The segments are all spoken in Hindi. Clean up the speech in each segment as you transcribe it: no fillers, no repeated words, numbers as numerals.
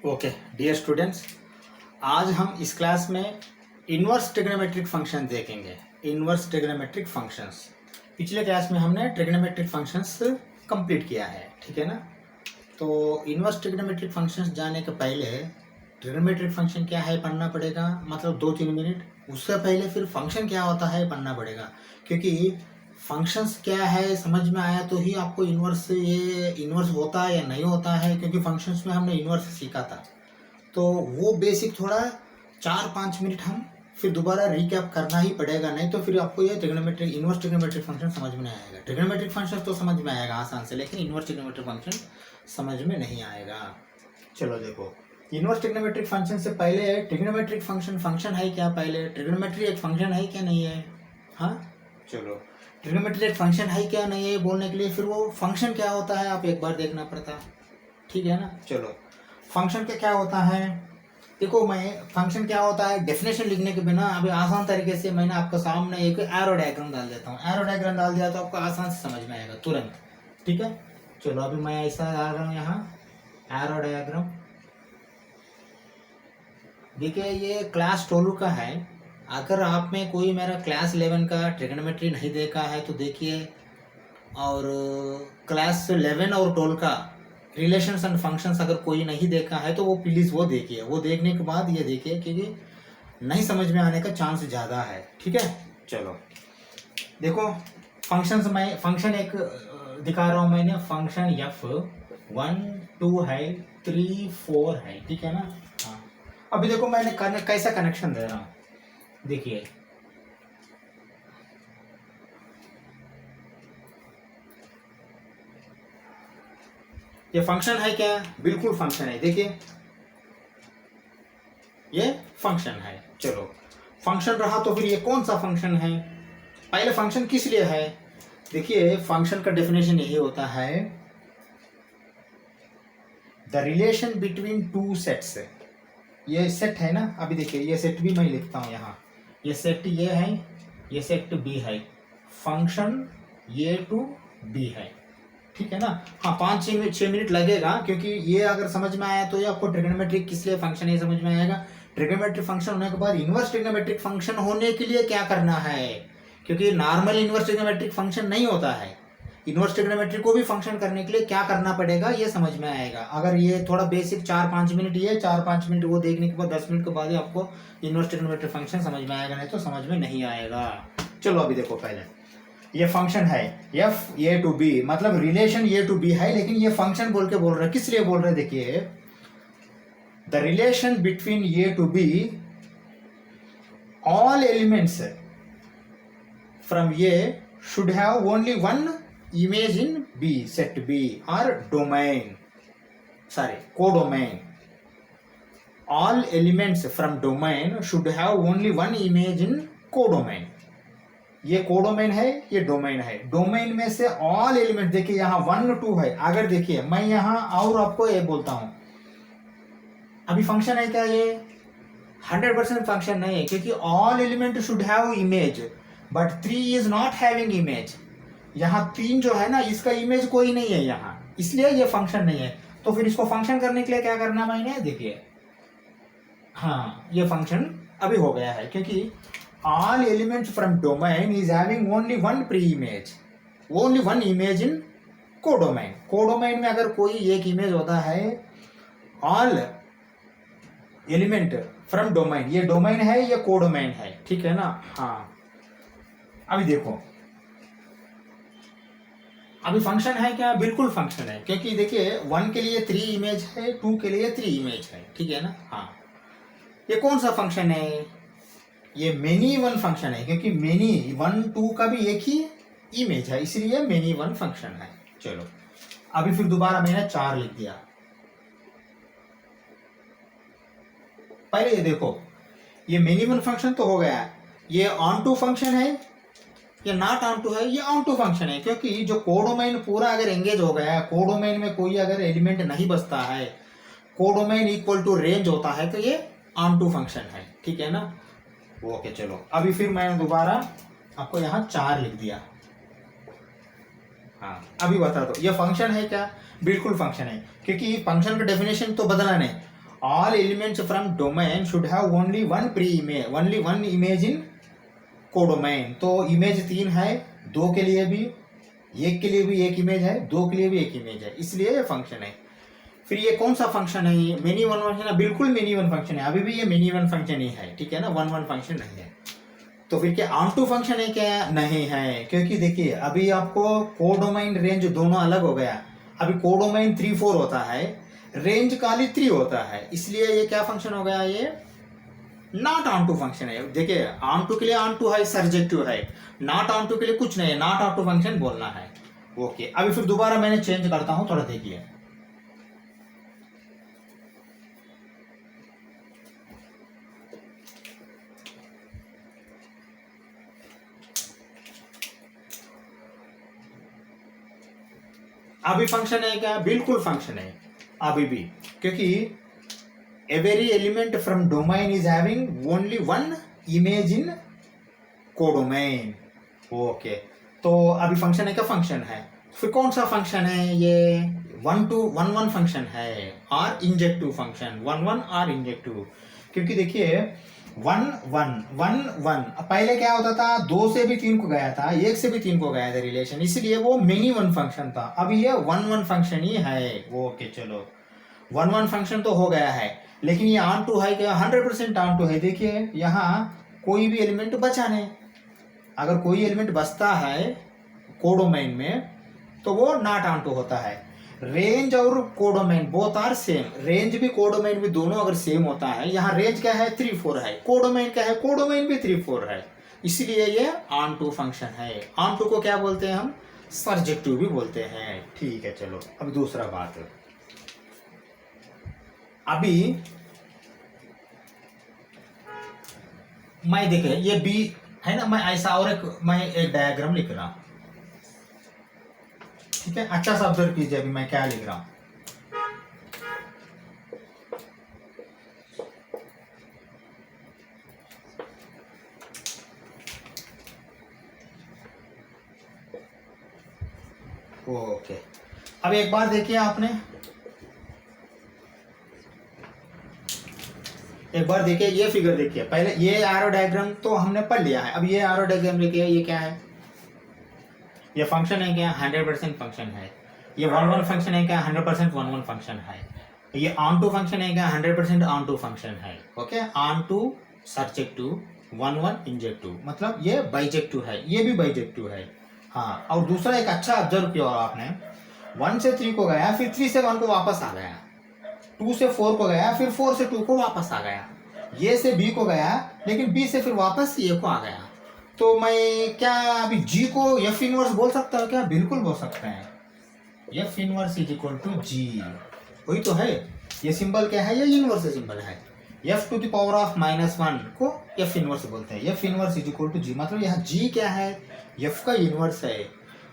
ओके डियर स्टूडेंट्स, आज हम इस क्लास में इन्वर्स ट्रिग्नोमेट्रिक फंक्शन देखेंगे। इन्वर्स ट्रिग्नोमेट्रिक फंक्शंस, पिछले क्लास में हमने ट्रिग्नोमेट्रिक फंक्शंस कंप्लीट किया है, ठीक है ना। तो इन्वर्स ट्रिग्नोमेट्रिक फंक्शंस जाने के पहले ट्रिग्नोमेट्रिक फंक्शन क्या है पढ़ना पड़ेगा, मतलब 2-3 मिनट। उससे पहले फिर फंक्शन क्या होता है पढ़ना पड़ेगा, क्योंकि फंक्शंस क्या है समझ में आया तो ही आपको इन्वर्स ये इन्वर्स होता है या नहीं होता है, क्योंकि फंक्शंस में हमने इन्वर्स सीखा था। तो वो बेसिक थोड़ा 4-5 मिनट हम फिर दोबारा रिकैप करना ही पड़ेगा, नहीं तो फिर आपको ये ट्रिग्नोमेट्रिक इन्वर्स ट्रिग्नोमेट्रिक फंक्शन समझ में नहीं आएगा। ट्रिग्नोमेट्रिक फंक्शन तो समझ में आएगा आसान से, लेकिन इन्वर्स ट्रिग्नोमेट्रिक फंक्शन समझ में नहीं आएगा। चलो देखो, इन्वर्स ट्रिग्नोमेट्रिक फंक्शन से पहले ट्रिग्नोमेट्रिक फंक्शन है क्या, पहले ट्रिग्नोमेट्री एक फंक्शन है क्या नहीं है। हाँ चलो, ट्रिग्नोमेट्री एक फंक्शन है क्या नहीं है बोलने के लिए फिर वो फंक्शन क्या होता है आप एक बार देखना पड़ता, ठीक है ना। चलो, फंक्शन का क्या होता है, देखो मैं फंक्शन क्या होता है डेफिनेशन लिखने के बिना अभी आसान तरीके से मैंने आपको सामने एक एरो डायग्राम डाल देता हूँ। एरो डायग्राम डाल दिया तो आपको आसान से समझ में आएगा तुरंत, ठीक है। चलो अभी मैं ऐसा डाल रहा हूँ यहाँ एरो डायग्राम। देखिए ये क्लास 12 का है। अगर आप में कोई मेरा क्लास 11 का ट्रिग्नोमेट्री नहीं देखा है तो देखिए, और क्लास 11 और 12 का रिलेशंस एंड फंक्शंस अगर कोई नहीं देखा है तो वो प्लीज़ वो देखिए। वो देखने के बाद ये देखिए, क्योंकि नहीं समझ में आने का चांस ज़्यादा है, ठीक है। चलो देखो, फंक्शंस में फंक्शन एक दिखा रहा हूँ मैंने, फंक्शन f1 2 है 3 4 है, ठीक है ना। हाँ अभी देखो मैंने कैसा कनेक्शन दे रहा हूँ, देखिए ये फंक्शन है क्या, बिल्कुल फंक्शन है। देखिए ये फंक्शन है। चलो फंक्शन रहा तो फिर ये कौन सा फंक्शन है, पहले फंक्शन किस लिए है। देखिए फंक्शन का डेफिनेशन यही होता है, the relation between two sets. ये सेट है ना, अभी देखिए ये सेट भी मैं लिखता हूँ यहाँ, ये सेट ये है, ये सेट बी है, फंक्शन ये टू बी है, ठीक है ना। हाँ 5-6 मिनट लगेगा, क्योंकि ये अगर समझ में आया तो ये आपको ट्रिग्नोमेट्रिक किस लिए फंक्शन है समझ में आएगा। ट्रिग्नोमेट्रिक फंक्शन होने के बाद इन्वर्स ट्रिग्नोमेट्रिक फंक्शन होने के लिए क्या करना है, क्योंकि नॉर्मल इन्वर्स ट्रिग्नोमेट्रिक फंक्शन नहीं होता है। इन्वर्स ट्रिग्नोमेट्री को भी फंक्शन करने के लिए क्या करना पड़ेगा ये समझ में आएगा। अगर ये थोड़ा बेसिक 4-5 मिनट ये 4-5 मिनट वो देखने के बाद 10 मिनट के बाद ही आपको इन्वर्स ट्रिग्नोमेट्रिक फंक्शन समझ में आएगा, नहीं तो समझ में नहीं आएगा। चलो अभी देखो, पहले ये फंक्शन है एफ ए टू बी, मतलब रिलेशन ए टू बी है, लेकिन ये फंक्शन बोल के बोल रहे हैं, किस लिए बोल रहे हैं देखिए, the relation between A to B all elements from A should have only one image in B, set B or domain, sorry codomain. All elements from domain should have only one image in codomain. ये कोडोमेन है, ये डोमेन है। डोमेन में से ऑल एलिमेंट, देखिए यहाँ 1 2 है। अगर देखिए मैं यहाँ और आपको ये बोलता हूं, अभी फंक्शन है क्या, ये 100% फंक्शन नहीं है, क्योंकि all element should have image, but 3 is not having image. यहाँ 3 जो है ना, इसका इमेज कोई नहीं है यहाँ, इसलिए ये फंक्शन नहीं है। तो फिर इसको फंक्शन करने के लिए क्या करना मैंने, देखिए हाँ ये फंक्शन अभी हो गया है, क्योंकि all elements from domain is having only one pre image, only one image in codomain. Codomain में अगर कोई एक इमेज होता है, ऑल एलिमेंट फ्रॉम डोमेन, ये डोमेन है ये कोडोमेन है, ठीक है ना। हाँ अभी देखो, अभी फंक्शन है क्या, बिल्कुल फंक्शन है, क्योंकि देखिए 1 के लिए 3 इमेज है, 2 के लिए 3 इमेज है, ठीक है ना। हाँ ये कौन सा फंक्शन है, ये मेनी वन फंक्शन है, क्योंकि मेनी 1 2 का भी एक ही इमेज है, इसलिए मेनी वन फंक्शन है। चलो अभी फिर दोबारा मैंने 4 लिख दिया। पहले ये देखो, ये मेनी वन फंक्शन तो हो गया, ये ऑन टू फंक्शन है, ये नॉट ऑन टू है, ये ऑन टू फंक्शन है, क्योंकि जो कोडोमेन पूरा अगर एंगेज हो गया, कोडोमेन में कोई अगर एलिमेंट नहीं बचता है, कोडोमेन इक्वल टू रेंज होता है, तो ये ऑन टू फंक्शन है, ठीक है ना। ओके चलो अभी फिर मैंने दोबारा आपको यहाँ 4 लिख दिया। हाँ अभी बता दो, ये फंक्शन है क्या, बिल्कुल फंक्शन है, क्योंकि फंक्शन का डेफिनेशन तो बदला नहीं, all elements from domain should have only one image in codomain. तो इमेज 3 है, 2 के लिए भी, एक के लिए भी एक इमेज है, 2 के लिए भी एक इमेज है, इसलिए ये फंक्शन है। फिर ये कौन सा फंक्शन है? ये मेनी वन फंक्शन है, बिल्कुल मेनी वन फंक्शन है, अभी भी ये मेनी वन फंक्शन ही है, ठीक है ना, वन वन फंक्शन नहीं है। तो फिर क्या ऑन टू फंक्शन है क्या? नहीं है, क्योंकि देखिए अभी आपको कोडोमाइन रेंज दोनों अलग हो गया। अभी कोडोमाइन 3-4 होता है, रेंज खाली 3 होता है, इसलिए ये क्या फंक्शन हो गया? ये नॉट ऑन टू फंक्शन है। देखिए ऑन टू के लिए ऑन टू है, सर्जेक्टिव है, नॉट ऑन टू के लिए कुछ नहीं है, नॉट ऑन टू फंक्शन बोलना है। ओके, अभी फिर दोबारा मैंने चेंज करता हूं, थोड़ा देखिए। अभी फंक्शन है क्या? बिल्कुल फंक्शन है अभी भी, क्योंकि every element from domain is having only one image in codomain. Okay, तो अभी फंक्शन है क्या? फंक्शन है। फिर कौन सा फंक्शन है? ये 1-to-1 फंक्शन है और इंजेक्टिव फंक्शन, 1-1 और इंजेक्टिव। क्योंकि देखिए 1-1 पहले क्या होता था? 2 से भी 3 को गया था, 1 से भी 3 को गया था रिलेशन, इसलिए वो मेनी वन फंक्शन था। अभी ये 1-1 फंक्शन ही है। ओके चलो, 1-1 फंक्शन तो हो गया है, लेकिन ये ऑन टू है क्या? 100% ऑन टू है। देखिए यहाँ कोई भी एलिमेंट बचा नहीं, अगर कोई एलिमेंट बचता है कोडोमेन में तो वो नॉट ऑन टू होता है। रेंज और codomain both are same, range भी कोडोमेन भी दोनों अगर सेम होता है, यहाँ रेंज क्या है? 3-4 है, कोडोमेन क्या है? कोडोमेन भी 3-4 है, इसलिए ये ऑन टू फंक्शन है। ऑन टू को क्या बोलते हैं हम? सर्जेक्टिव भी बोलते हैं। ठीक है चलो, अब दूसरा बात, अभी मैं देखे ये बी है ना, मैं ऐसा और मैं एक डायग्राम लिख रहा हूं, ठीक है, अच्छा सा ऑब्जर्व कीजिए अभी मैं क्या लिख रहा हूं। ओके, अब एक बार देखिए आपने, एक बार देखिए ये फिगर देखिए। पहले ये एरो डायग्राम तो हमने पढ़ लिया है, अब ये एरो डायग्राम देखिए, ये क्या है? ये फंक्शन है क्या? 100% फंक्शन है। ये 1-1 फंक्शन है क्या? 100% 1-1 फंक्शन है। ये ऑन टू फंक्शन है क्या? 100% ऑन टू फंक्शन है। Okay, onto surjective, 1-1 injective, मतलब ये बाइजेक्टिव है, ये भी बाइजेक्टिव है। हाँ, और दूसरा एक अच्छा ऑब्जर्व किया आपने, 1 से 3 को गया, फिर 3 से 1 को वापस आ गया, 2 से 4 को गया, फिर 4 से 2 को वापस आ गया, ये से बी को गया, लेकिन बी से फिर वापस ए को आ गया। तो मैं क्या अभी जी को एफ इनवर्स बोल सकता हूँ क्या? बिल्कुल बोल सकते हैं, F inverse is equal to G, वही तो है। ये सिंबल क्या है? ये इनवर्स सिंबल है, F to the power of -1 को एफ इनवर्स बोलते हैं। F inverse is equal to G, मतलब यहाँ जी क्या है? एफ का इनवर्स है।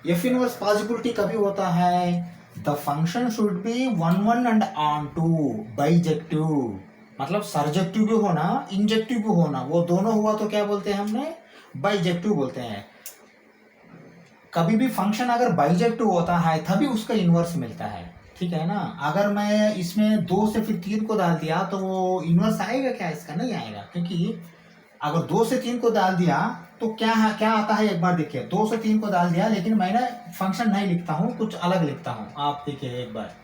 एफ इनवर्स पॉसिबिलिटी कभी होता है? The function should be 1-1 and onto, bijective, मतलब सर्जेक्टिव भी होना, इंजेक्टिव भी होना, वो दोनों हुआ तो क्या बोलते हैं हमने? बाइजेक्टिव बोलते हैं। कभी भी फंक्शन अगर बाइजेक्टिव होता है तभी उसका इनवर्स मिलता है, ठीक है ना। अगर मैं इसमें 2 से फिर 3 को डाल दिया तो वो इनवर्स आएगा क्या? इसका नहीं आएगा, क्योंकि अगर 2 से 3 को डाल दिया तो क्या आता है? एक बार देखिए, 2 से 3 को डाल दिया, लेकिन मैंने फंक्शन नहीं लिखता हूँ, कुछ अलग लिखता हूँ, आप देखिए एक बार।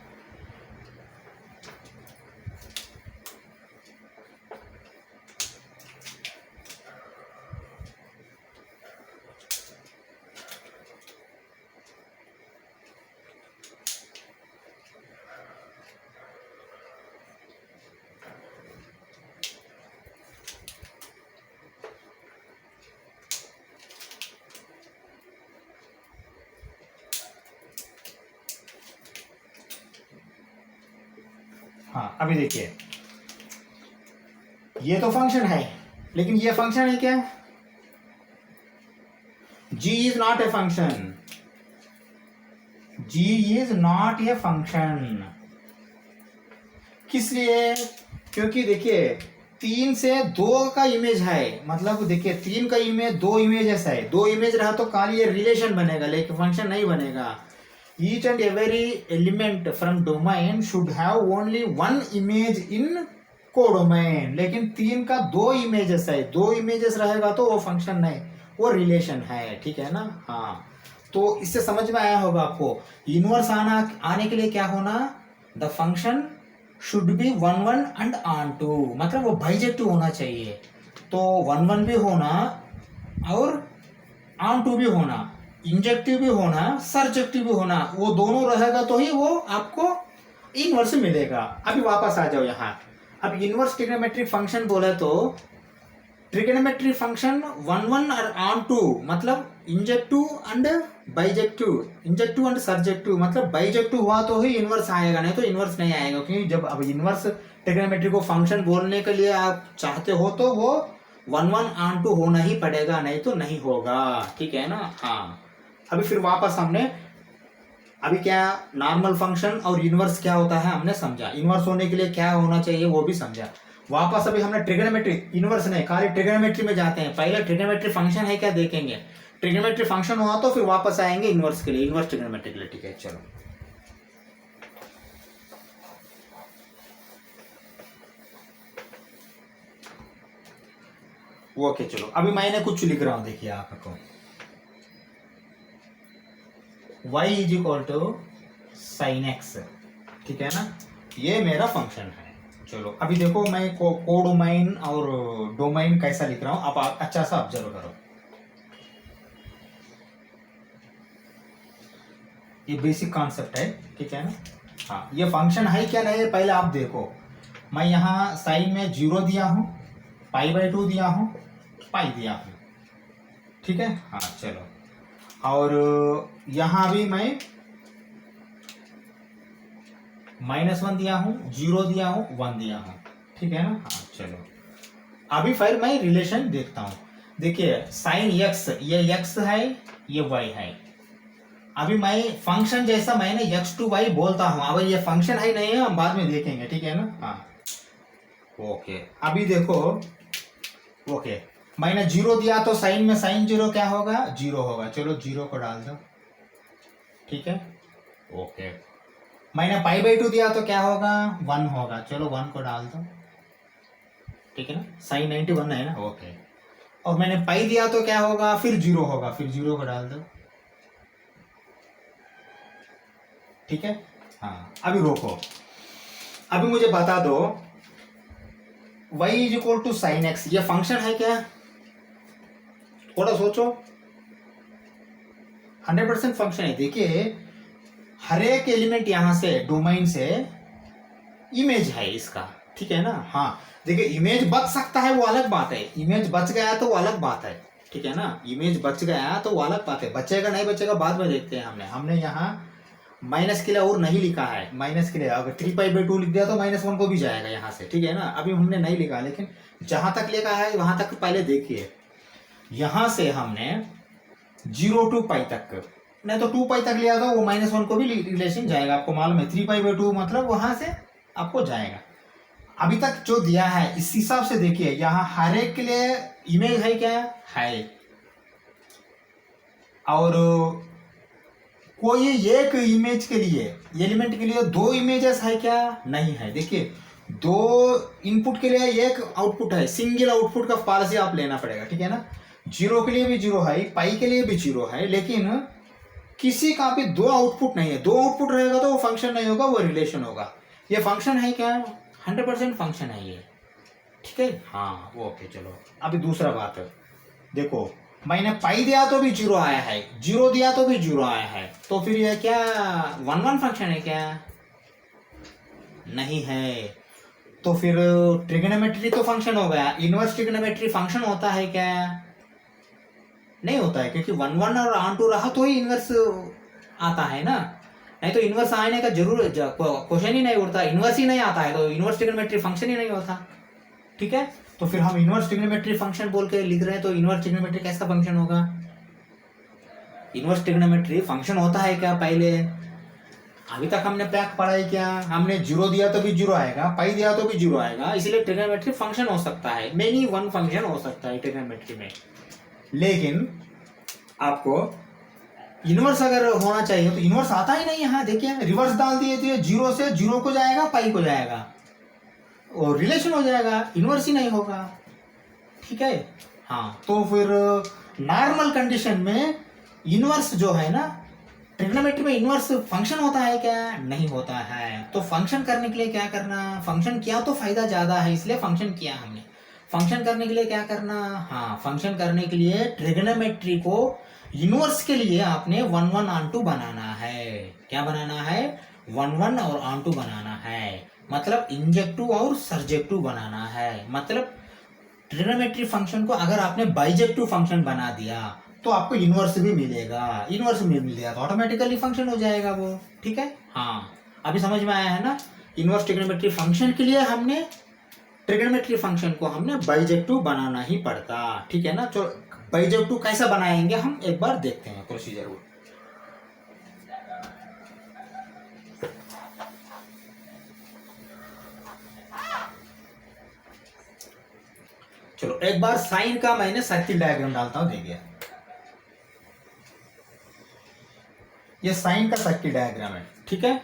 हाँ, अभी देखिए ये तो फंक्शन है, लेकिन ये फंक्शन है क्या? g is not a function, g is not a function. किस लिए? क्योंकि देखिए 3 से 2 का इमेज है, मतलब देखिए 3 का इमेज, 2 इमेजेस है, 2 इमेज रहा तो खाली ये रिलेशन बनेगा, लेकिन फंक्शन नहीं बनेगा। Each and every element from domain should have only one image in codomain, लेकिन 3 का 2 इमेजेस है, 2 इमेजेस रहेगा तो वो फंक्शन नहीं, वो रिलेशन है, ठीक है ना। हाँ, तो इससे समझ में आया होगा आपको। इनवर्स आने के लिए क्या होना, the function should be 1 1 and onto, मतलब वो बाइजेक्टिव होना चाहिए। तो 1 1 भी होना और ऑन टू भी होना, इंजेक्टिव भी होना, सरजेक्टिव भी होना, वो दोनों रहेगा तो ही वो आपको इनवर्स मिलेगा। अभी वापस आ जाओ यहाँ। अब इनवर्स ट्रिग्नोमेट्रिक फंक्शन बोले तो ट्रिग्नोमेट्रिक फंक्शन 1 1 और ऑन टू, मतलब injective and bijective, injective and surjective, मतलब बाइजेक्टिव हुआ तो ही इनवर्स आएगा, नहीं तो इनवर्स नहीं आएगा। क्योंकि जब अब इनवर्स ट्रिग्नोमेट्री को फंक्शन बोलने के लिए आप चाहते हो तो वो 1 1 ऑन टू होना ही पड़ेगा, नहीं तो नहीं होगा, ठीक है ना। हाँ, अभी फिर वापस हमने अभी क्या नॉर्मल फंक्शन और इनवर्स क्या होता है हमने समझा, इनवर्स होने के लिए क्या होना चाहिए वो भी समझा। वापस अभी हमने ट्रिग्नोमेट्री, इनवर्स नहीं, खाली ट्रिग्नोमेट्री में जाते हैं। पहले ट्रिग्नोमेट्री फंक्शन है क्या देखेंगे, ट्रिग्नोमेट्री फंक्शन हुआ तो फिर वापस आएंगे इनवर्स के लिए, इनवर्स ट्रिग्नोमेट्री के लिए, ठीक है। चलो ओके, चलो अभी मैंने कुछ लिख रहा हूं, देखिए आपको y is equal to sine x, ठीक है ना, ये मेरा फंक्शन है। चलो अभी देखो मैं कोडोमाइन और डोमाइन कैसा लिख रहा हूं, आप अच्छा सा ऑब्जर्व करो। ये बेसिक कॉन्सेप्ट है, ठीक है ना। हाँ, ये फंक्शन है क्या नहीं है पहले आप देखो। मैं यहाँ साइन में 0 दिया हूँ, π/2 दिया हूँ, पाई दिया हूँ, ठीक है। हाँ चलो, और यहाँ भी मैं -1 दिया हूँ, 0 दिया हूँ, 1 दिया हूँ, ठीक है ना। हाँ चलो, अभी फिर मैं रिलेशन देखता हूँ। देखिए साइन x, ये x है, ये y है। अभी मैं फंक्शन जैसा मैंने x to y बोलता हूँ, अब ये फंक्शन है नहीं है, हम बाद में देखेंगे, ठीक है ना। हाँ ओके, अभी देखो, ओके मैंने 0 दिया तो साइन में साइन 0 क्या होगा, 0 होगा। चलो 0 को डाल दो, ठीक है। ओके, मैंने π/2 दिया तो क्या होगा, 1 होगा। चलो 1 को डाल दो, ठीक है ना, साइन 91 है ना। ओके, और मैंने पाई दिया तो क्या होगा, फिर 0 होगा, फिर 0 को डाल दो, ठीक है। हाँ अभी रोको, अभी मुझे बता दो y is equal to sine x, ये फंक्शन है क्या, थोड़ा सोचो। 100% फंक्शन है। देखिए हर एक एलिमेंट यहां से डोमेन से इमेज है इसका, ठीक है ना। हाँ देखिए, इमेज बच सकता है वो अलग बात है, इमेज बच गया तो वो अलग बात है, ठीक है ना। इमेज बच गया तो वो अलग बात है, बचेगा नहीं बचेगा बाद में देखते हैं। हमने यहाँ माइनस के लिए और नहीं लिखा है, माइनस के लिए अगर 3π/2 लिख दिया तो -1 को भी जाएगा यहाँ से, ठीक है ना। अभी हमने नहीं लिखा, लेकिन जहां तक लिखा है वहां तक पहले देखिए। यहां से हमने 0 to π तक, नहीं तो 2π तक लिया था, वो -1 को भी रिलेशन जाएगा, आपको मालूम है। 3π/2 मतलब वहां से आपको जाएगा। अभी तक जो दिया है इस हिसाब से देखिए, यहाँ हर एक के लिए इमेज है क्या, है, और कोई एक इमेज के लिए, एलिमेंट के लिए 2 इमेजेस है क्या, नहीं है। देखिए 2 इनपुट के लिए एक आउटपुट है, सिंगल आउटपुट का पॉलिसी आप लेना पड़ेगा, ठीक है ना। 0 के लिए भी 0 है, पाई के लिए भी 0 है, लेकिन किसी का भी 2 आउटपुट नहीं है। 2 आउटपुट रहेगा तो वो फंक्शन नहीं होगा, वो रिलेशन होगा। ये फंक्शन है क्या, 100% फंक्शन है ये, ठीक है। हाँ ओके, चलो अभी दूसरा बात है। देखो मैंने पाई दिया तो भी 0 आया है, 0 दिया तो भी 0 आया है, तो फिर ये क्या 1 1 फंक्शन है क्या, नहीं है। तो फिर ट्रिग्नोमेट्री तो फंक्शन हो गया, इनवर्स ट्रिग्नोमेट्री फंक्शन होता है क्या, नहीं होता है, क्योंकि 1 1 और ऑन टू रहा तो ही इनवर्स आता है ना, नहीं तो इनवर्स आने का जरूर क्वेश्चन ही नहीं उठता। इनवर्स ही नहीं आता है तो इनवर्स ट्रिग्नोमेट्री फंक्शन ही नहीं होता, ठीक है। तो फिर हम इनवर्स ट्रिग्नोमेट्री फंक्शन बोल के लिख रहे हैं, तो इनवर्स ट्रिग्नोमेट्री कैसा फंक्शन होगा, इनवर्स ट्रिग्नोमेट्री फंक्शन होता है क्या, पहले अभी तक हमने पैक पढ़ा है क्या, हमने 0 दिया तो भी 0 आएगा, पाई दिया तो भी 0 आएगा, इसलिए ट्रिग्नोमेट्री फंक्शन हो सकता है, मेनी वन फंक्शन हो सकता है ट्रिग्नोमेट्री में। लेकिन आपको इनवर्स अगर होना चाहिए तो इनवर्स आता ही नहीं यहाँ, देखिए रिवर्स डाल दिए थे, जीरो से जीरो को जाएगा पाई को जाएगा और रिलेशन हो जाएगा, इनवर्स ही नहीं होगा। ठीक है, हाँ तो फिर नॉर्मल कंडीशन में इनवर्स जो है ना, ट्रिग्नोमेट्री में इनवर्स फंक्शन होता है क्या? नहीं होता है। तो फंक्शन करने के लिए क्या करना, फंक्शन किया तो फायदा ज्यादा है इसलिए फंक्शन किया हमने। फंक्शन करने के लिए क्या करना, हाँ फंक्शन करने के लिए ट्रिग्नोमेट्री को इनवर्स के लिए आपने 1 1 ऑन 2 बनाना है। क्या बनाना है? 1 1 और ऑन 2 बनाना है, मतलब इंजेक्टिव और सरजेक्टिव बनाना है। मतलब ट्रिग्नोमेट्री फंक्शन को अगर आपने बाइजेक्टिव फंक्शन बना दिया तो आपको इनवर्स भी मिलेगा, इनवर्स मिल गया तो ऑटोमेटिकली फंक्शन हो जाएगा वो। ठीक है, हाँ अभी समझ में आया है ना। इनवर्स ट्रिग्नोमेट्री फंक्शन के लिए हमने ट्रिग्नोमेट्री फंक्शन को हमने बाइजेक्टिव बनाना ही पड़ता। ठीक है ना। तो बाइजेक्टिव कैसा बनाएंगे हम एक बार देखते हैं प्रोसीजर को। चलो एक बार साइन का मैंने सर्किल डायग्राम डालता हूं, देखिए ये साइन का सर्किल डायग्राम है। ठीक है,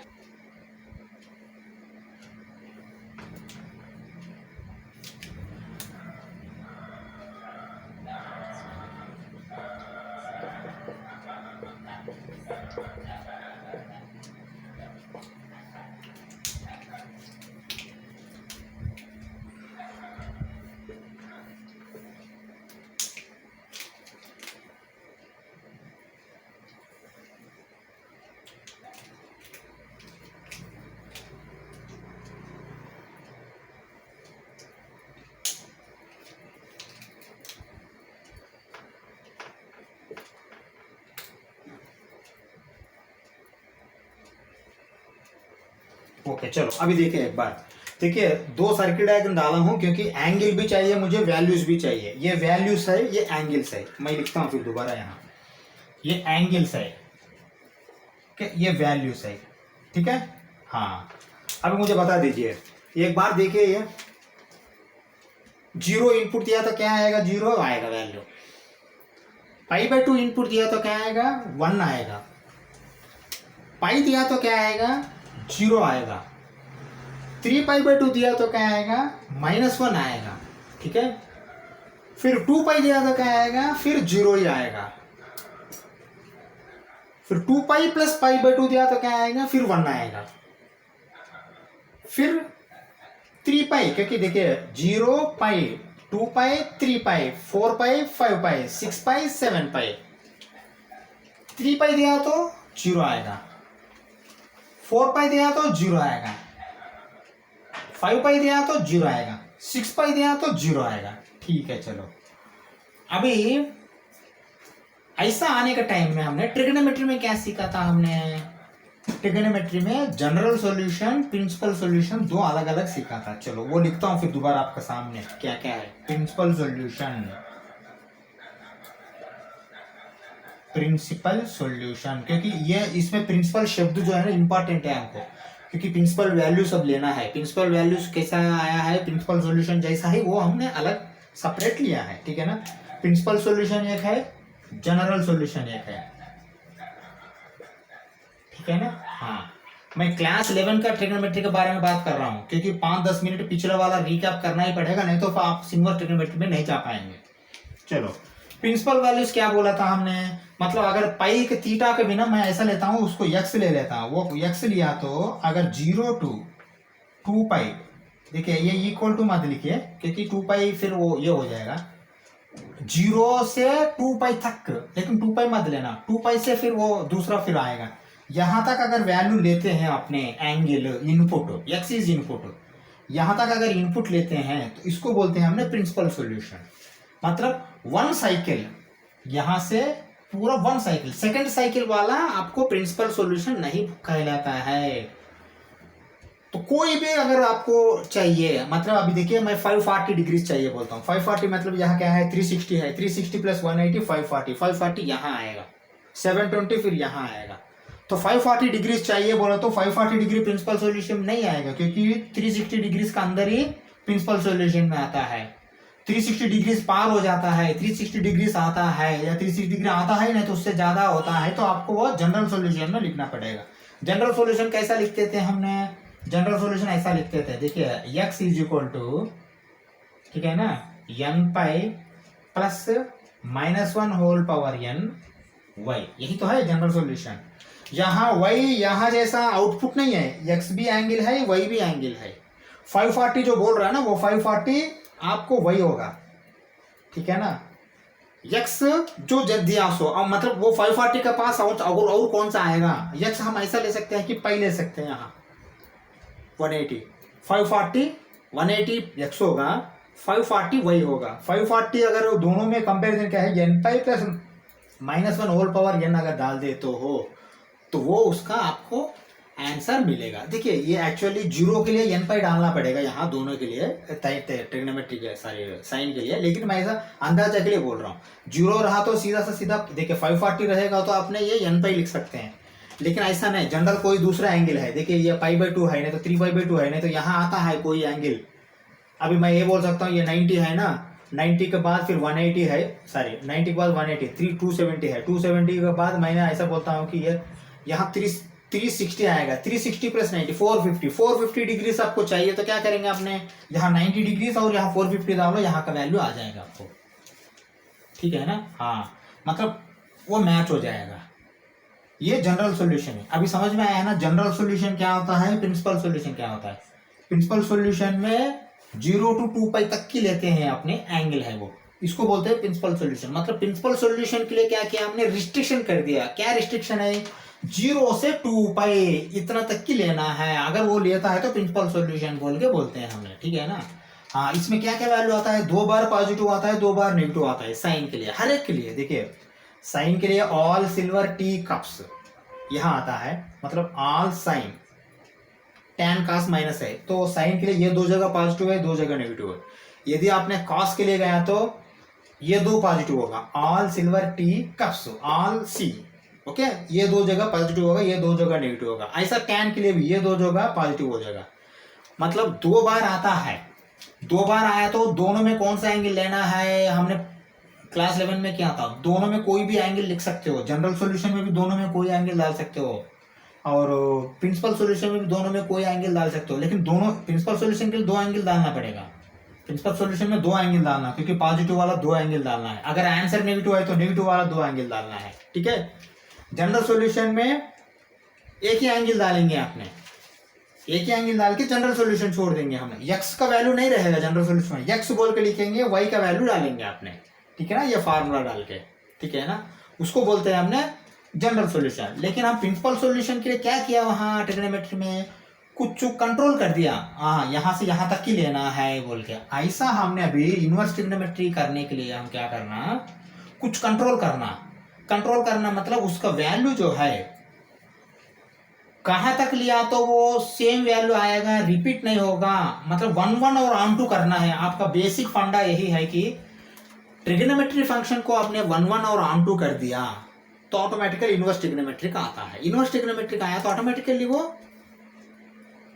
ओके चलो अभी देखिए एक बार, देखिए दो सर्किट डायग्राम डाला हूं क्योंकि एंगल भी चाहिए मुझे, वैल्यूज भी चाहिए। ये वैल्यूज है, ये एंगल्स है। मैं लिखता हूं फिर दोबारा यहाँ, ये एंगल्स है, ये वैल्यूज है। ठीक है, हाँ अभी मुझे बता दीजिए एक बार, देखिए ये जीरो इनपुट दिया तो क्या आएगा? जीरो आएगा वैल्यू। पाई बाय 2 इनपुट दिया तो क्या आएगा? 1 आएगा। पाई दिया तो क्या आएगा? 0 आएगा। 3 पाई बाय 2 दिया तो क्या आएगा? -1 आएगा। ठीक है, फिर 2 पाई दिया तो क्या आएगा? फिर 0 ही आएगा। फिर 2 पाई प्लस पाई बाय 2 दिया तो क्या आएगा? फिर 1 आएगा। फिर 3 पाई, क्योंकि देखिए 0 पाई, 2 पाई, 3 पाई, 4 पाई, 5 पाई, 6 पाई, 7 पाई। 3 पाई दिया तो 0 आएगा, 4 पाई दिया तो 0 आएगा, 5 पाई दिया तो 0 आएगा, 6 पाई दिया तो 0 आएगा। ठीक है, चलो अभी ऐसा आने का टाइम में हमने ट्रिग्नोमेट्री में क्या सीखा था? हमने ट्रिग्नोमेट्री में जनरल सॉल्यूशन, प्रिंसिपल सॉल्यूशन, दो अलग अलग सीखा था। चलो वो लिखता हूं फिर दोबारा आपके सामने क्या क्या है। प्रिंसिपल सॉल्यूशन, प्रिंसिपल सॉल्यूशन, क्योंकि ये इसमें प्रिंसिपल शब्द जो है ना इंपॉर्टेंट है हमको, क्योंकि प्रिंसिपल वैल्यू सब लेना है। प्रिंसिपल वैल्यूज कैसा आया है, प्रिंसिपल सॉल्यूशन जैसा ही वो हमने अलग सेपरेट लिया है। ठीक है ना, प्रिंसिपल सॉल्यूशन एक है, जनरल सॉल्यूशन एक है। ठीक है ना, हाँ मैं क्लास 11 का ट्रिग्नोमेट्री के बारे में बात कर रहा हूँ, क्योंकि 5-10 मिनट पिछला वाला रिकैप करना ही पड़ेगा, नहीं तो आप सिंगल ट्रिग्नोमेट्री में नहीं जा पाएंगे। चलो प्रिंसिपल वैल्यूज क्या बोला था हमने, मतलब अगर पाई के थीटा के बिना मैं ऐसा लेता हूँ, उसको x ले लेता हूँ, वो x लिया तो अगर 0 to 2 पाई, देखिए ये इक्वल टू मत लिखिए क्योंकि 2 पाई फिर वो ये हो जाएगा, 0 से 2 पाई तक, लेकिन 2 पाई मत लेना, 2 पाई से फिर वो दूसरा फिर आएगा। यहां तक अगर वैल्यू लेते हैं अपने angle input, x is input, यहां तक अगर इनपुट लेते हैं तो इसको बोलते हैं हमने प्रिंसिपल सॉल्यूशन। मतलब 1 साइकिल, यहां से पूरा 1 साइकिल, सेकंड साइकिल वाला आपको प्रिंसिपल सॉल्यूशन नहीं कहलाता है। तो कोई भी अगर आपको चाहिए, मतलब अभी देखिए मैं 540 डिग्री चाहिए बोलता हूँ, 540 मतलब यहाँ क्या है, 360 है, 360 प्लस 180 540, 540 यहाँ आएगा, 720 फिर यहाँ आएगा। तो 540 डिग्री चाहिए बोला तो 540 डिग्री प्रिंसिपल सॉल्यूशन नहीं आएगा, क्योंकि 360 डिग्री का अंदर ही प्रिंसिपल सॉल्यूशन में आता है। 360 डिग्री पार हो जाता है, 360 डिग्री आता है या 360 डिग्री आता है नहीं तो उससे ज्यादा होता है, तो आपको वो जनरल सॉल्यूशन में लिखना पड़ेगा। जनरल सॉल्यूशन कैसा लिखते थे हमने? जनरल सॉल्यूशन ऐसा लिखते थे, देखिए x इज इक्वल टू, ठीक है ना, n pi plus -1 whole power n y, यही तो है जनरल सॉल्यूशन। यहाँ y यहाँ जैसा आउटपुट नहीं है, x भी एंगल है, y भी एंगल है। 540 जो बोल रहा है ना, वो 540 आपको वही होगा, ठीक है ना। x जो दिया सो, अब मतलब वो 540 के पास और कौन सा आएगा? x हम ऐसा ले सकते हैं कि पाई ले सकते हैं, यहाँ 180 540 180 x होगा, 540 वही होगा। 540 अगर दोनों में कंपैरिजन क्या है, n pi plus -1 whole power n अगर डाल दे तो वो उसका आपको आंसर मिलेगा। देखिए ये एक्चुअली जीरो के लिए n पाई डालना पड़ेगा यहाँ दोनों के लिए, ट्रिग्नोमेट्री के सारे साइन के लिए, लेकिन मैं ऐसा अंदाजा के लिए बोल रहा हूँ। जीरो रहा तो सीधा से सीधा देखिए 540 रहेगा तो आपने ये n पाई लिख सकते हैं, लेकिन ऐसा नहीं, जनरल कोई दूसरा एंगल है, देखिए ये π/2 है नहीं तो 3π/2 है नहीं तो यहाँ आता है कोई एंगल। अभी मैं ये बोल सकता हूँ ये 90 है ना, 90 के बाद फिर 180 है, सॉरी 90 के बाद 180 270 है, 270 के बाद मैंने ऐसा बोलता हूँ कि ये यहाँ 360 आएगा, 360 प्लस 90 450 डिग्री से आपको चाहिए, तो क्या करेंगे आपने, यहाँ 90 डिग्री और यहाँ 450 डालो, यहाँ का वैल्यू आ जाएगा आपको, ठीक है ना। हाँ मतलब वो मैच हो जाएगा। ये जनरल सॉल्यूशन है। अभी समझ में आया है ना जनरल सॉल्यूशन क्या होता है, प्रिंसिपल सॉल्यूशन क्या होता है। प्रिंसिपल सॉल्यूशन में 0 to 2π तक की लेते हैं अपने एंगल है वो, इसको बोलते हैं प्रिंसिपल सॉल्यूशन। मतलब प्रिंसिपल सॉल्यूशन के लिए क्या किया हमने, रिस्ट्रिक्शन कर दिया। क्या रिस्ट्रिक्शन है, 0 से 2π इतना तक की लेना है, अगर वो लेता है तो प्रिंसिपल सॉल्यूशन बोल के बोलते हैं हमने, ठीक है ना। हाँ इसमें क्या क्या वैल्यू आता है, 2 बार पॉजिटिव आता है, 2 बार नेगेटिव आता है साइन के लिए, हर एक के लिए। देखिए साइन के लिए ऑल सिल्वर टी कप्स यहाँ आता है, मतलब all sine tan cos minus है, तो साइन के लिए ये 2 जगह पॉजिटिव है, 2 जगह नेगेटिव है। यदि आपने cos के लिए गया तो ये 2 पॉजिटिव होगा, all silver tea cups all C, okay, ये 2 जगह पॉजिटिव होगा, ये 2 जगह नेगेटिव होगा। ऐसा tan के लिए भी ये 2 जगह पॉजिटिव हो जाएगा। मतलब 2 बार आता है, 2 बार आया तो दोनों में कौन सा एंगल लेना है, हमने क्लास 11 में क्या था, दोनों में कोई भी एंगल लिख सकते हो। जनरल सॉल्यूशन में भी दोनों में कोई एंगल डाल सकते हो, और प्रिंसिपल सॉल्यूशन में भी दोनों में कोई एंगल डाल सकते हो, लेकिन दोनों प्रिंसिपल सॉल्यूशन के लिए 2 एंगल डालना पड़ेगा। प्रिंसिपल सॉल्यूशन में 2 एंगल डालना, क्योंकि पॉजिटिव वाला 2 एंगल डालना है, अगर आंसर नेगेटिव है तो नेगेटिव वाला 2 एंगल डालना है, ठीक है। जनरल सॉल्यूशन में एक ही एंगल डालेंगे आपने, एक ही एंगल डाल के जनरल सॉल्यूशन छोड़ देंगे हमने। x का वैल्यू नहीं रहेगा जनरल सॉल्यूशन में, x बोल के लिखेंगे, y का वैल्यू डालेंगे आपने, ठीक है ना, ये फार्मूला डाल के, ठीक है ना, उसको बोलते हैं हमने जनरल सॉल्यूशन। लेकिन हम प्रिंसिपल सॉल्यूशन के लिए क्या किया, वहां ट्रिग्नोमेट्री में कुछ कंट्रोल कर दिया, हाँ यहाँ से यहाँ तक ही लेना है बोल के। ऐसा हमने अभी इनवर्स ट्रिग्नोमेट्री करने के लिए हम क्या करना, कुछ कंट्रोल करना। कंट्रोल करना मतलब उसका वैल्यू जो है कहाँ तक लिया तो वो सेम वैल्यू आएगा, रिपीट नहीं होगा। मतलब 1 1 और आर्म 2 करना है। आपका बेसिक फंडा यही है कि ट्रिग्नोमेट्री फंक्शन को आपने 1 1 और आर्म 2 कर दिया तो ऑटोमेटिकली इनवर्स ट्रिग्नोमेट्री का आता है। इनवर्स ट्रिग्नोमेट्री का आया तो ऑटोमेटिकली वो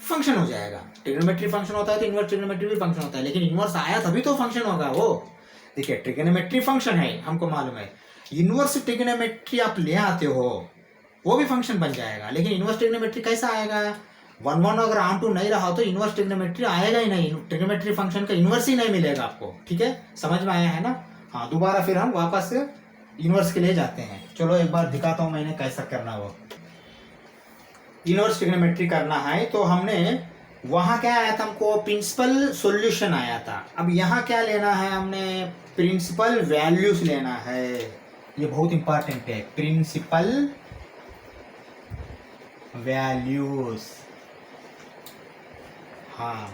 फंक्शन हो जाएगा। ट्रिग्नोमेट्री फंक्शन होता है तो इनवर्स ट्रिग्नोमेट्री भी फंक्शन होता है, लेकिन इनवर्स आया तभी तो फंक्शन होगा वो। देखिए ट्रिग्नोमेट्री फंक्शन है, हमको मालूम है। इनवर्स ट्रिग्नोमेट्री आप ले आते हो वो भी फंक्शन बन जाएगा, लेकिन इनवर्स ट्रिग्नोमेट्री कैसा आएगा, 1 1 अगर आर्म 2 नहीं रहा तो इनवर्स ट्रिग्नोमेट्री आएगा ही नहीं, ट्रिग्नोमेट्री फंक्शन का इनवर्स ही नहीं मिलेगा आपको। ठीक है, समझ में आया है ना। हाँ, दोबारा फिर हम वापस इनवर्स के लिए जाते हैं। चलो एक बार दिखाता हूँ मैंने कैसा करना। वो इनवर्स ट्रिग्नोमेट्री करना है तो हमने वहां क्या आया था, हमको प्रिंसिपल सॉल्यूशन आया था। अब यहाँ क्या लेना है, हमने प्रिंसिपल वैल्यूज लेना है। ये बहुत इंपॉर्टेंट है, प्रिंसिपल वैल्यूज। हाँ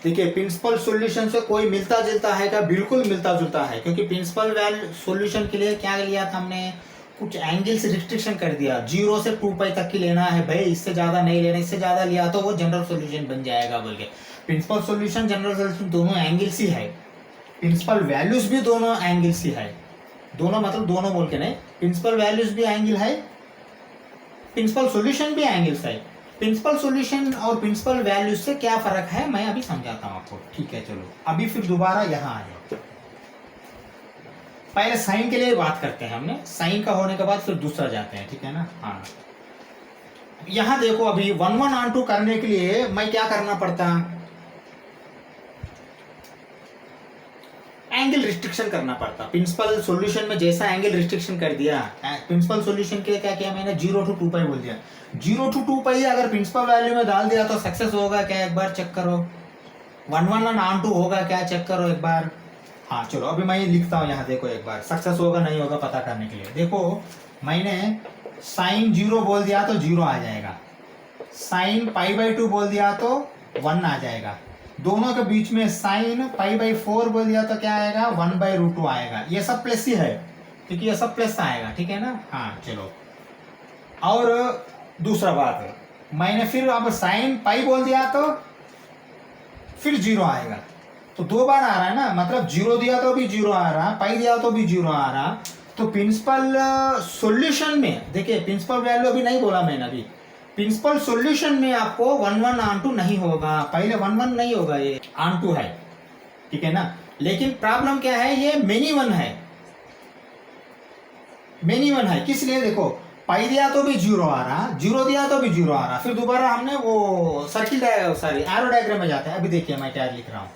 देखिए, प्रिंसिपल सॉल्यूशन से कोई मिलता जुलता है क्या, बिल्कुल मिलता जुलता है, क्योंकि प्रिंसिपल वैल्यू सॉल्यूशन के लिए क्या लिया था हमने, कुछ एंगल से रिस्ट्रिक्शन कर दिया, 0 से 2π तक की लेना है भाई, इससे ज्यादा नहीं लेना। इससे ज्यादा लिया तो वो जनरल सॉल्यूशन बन जाएगा बोल के। प्रिंसिपल सॉल्यूशन जनरल सॉल्यूशन दोनों एंगल्स ही है, प्रिंसिपल वैल्यूज भी दोनों एंगल्स ही है। दोनों मतलब दोनों बोल के नहीं, प्रिंसिपल वैल्यूज भी एंगल है, प्रिंसिपल सॉल्यूशन भी एंगल्स है। प्रिंसिपल सॉल्यूशन और प्रिंसिपल वैल्यूज से क्या फर्क है मैं अभी समझाता हूँ आपको। ठीक है, चलो अभी फिर दोबारा यहाँ आए। पहले साइन के लिए बात करते हैं हमने, साइन का होने के बाद फिर दूसरा जाते हैं, ठीक है ना। हाँ, यहां देखो अभी 1 1 ऑन 2 करने के लिए मैं क्या करना पड़ता, एंगल रिस्ट्रिक्शन करना पड़ता। प्रिंसिपल सॉल्यूशन में जैसा एंगल रिस्ट्रिक्शन कर दिया, प्रिंसिपल सॉल्यूशन के लिए क्या किया मैंने, 0 to 2 पाई बोल दिया। 0 to 2 पाई अगर प्रिंसिपल वैल्यू में डाल दिया तो सक्सेस होगा क्या, एक बार चेक करो। 1 1 ऑन 2 होगा क्या, चेक करो एक बार। हाँ चलो अभी मैं लिखता हूँ यहाँ, देखो एक बार सक्सेस होगा नहीं होगा पता करने के लिए। देखो मैंने साइन 0 बोल दिया तो 0 आ जाएगा, साइन π/2 बोल दिया तो 1 आ जाएगा, दोनों के बीच में साइन π/4 बोल दिया तो क्या आएगा, 1/√2 आएगा। ये सब प्लस ही है क्योंकि ये सब प्लस आएगा, ठीक है ना। हाँ चलो, और दूसरा बात मैंने फिर अब साइन पाई बोल दिया तो फिर 0 आएगा, तो 2 बार आ रहा है ना, मतलब 0 दिया तो भी 0 आ रहा, पाई दिया तो भी 0 आ रहा। तो प्रिंसिपल सॉल्यूशन में देखिए, प्रिंसिपल वैल्यू अभी नहीं बोला मैंने, अभी प्रिंसिपल सॉल्यूशन में आपको 1 1 ऑन 2 नहीं होगा, पहले 1 1 नहीं होगा, ये ऑन 2 है, ठीक है ना। लेकिन प्रॉब्लम क्या है, ये मेनी वन है, मेनी वन है, किस लिए, देखो पाई दिया तो भी 0 आ रहा, 0 दिया तो भी 0 आ रहा, फिर दोबारा हमने वो सर्किल सॉरी एरो डायग्राम में जाते हैं। अभी देखिए मैं क्या लिख रहा हूं,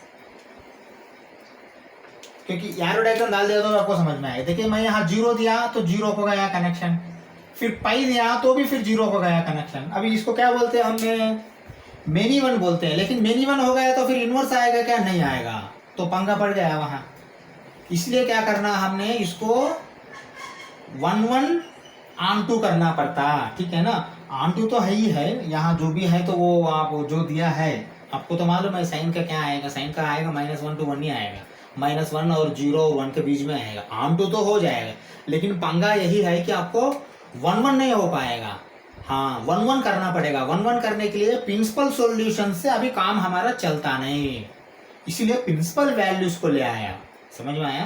क्योंकि एरो डायग्राम डाल दिया तो आपको समझ में आएगा। देखिए मैं यहाँ 0 दिया तो 0 हो गया कनेक्शन, फिर पाई दिया तो भी फिर 0 हो गया कनेक्शन। अभी इसको क्या बोलते हैं हमने, मेनी वन बोलते हैं। लेकिन मेनी वन हो गया तो फिर इनवर्स आएगा क्या, नहीं आएगा, तो पंगा पड़ गया वहां। इसलिए क्या करना हमने, इसको 1 1 ऑन 2 करना पड़ता, ठीक है ना। ऑन 2 तो है ही है, यहाँ जो भी है तो वो आप जो दिया है आपको तो मालूम है, साइन का क्या आएगा, साइन का आएगा -1 to 1 ही आएगा, -1 और 0 1 के बीच में आएगा। ऑन 2 तो हो जाएगा, लेकिन पंगा यही है कि आपको 1 1 नहीं हो पाएगा, हाँ 1 1 करना पड़ेगा। 1 1 करने के लिए प्रिंसिपल सॉल्यूशन से अभी काम हमारा चलता नहीं, इसीलिए प्रिंसिपल वैल्यूज को ले आया, समझ में आया।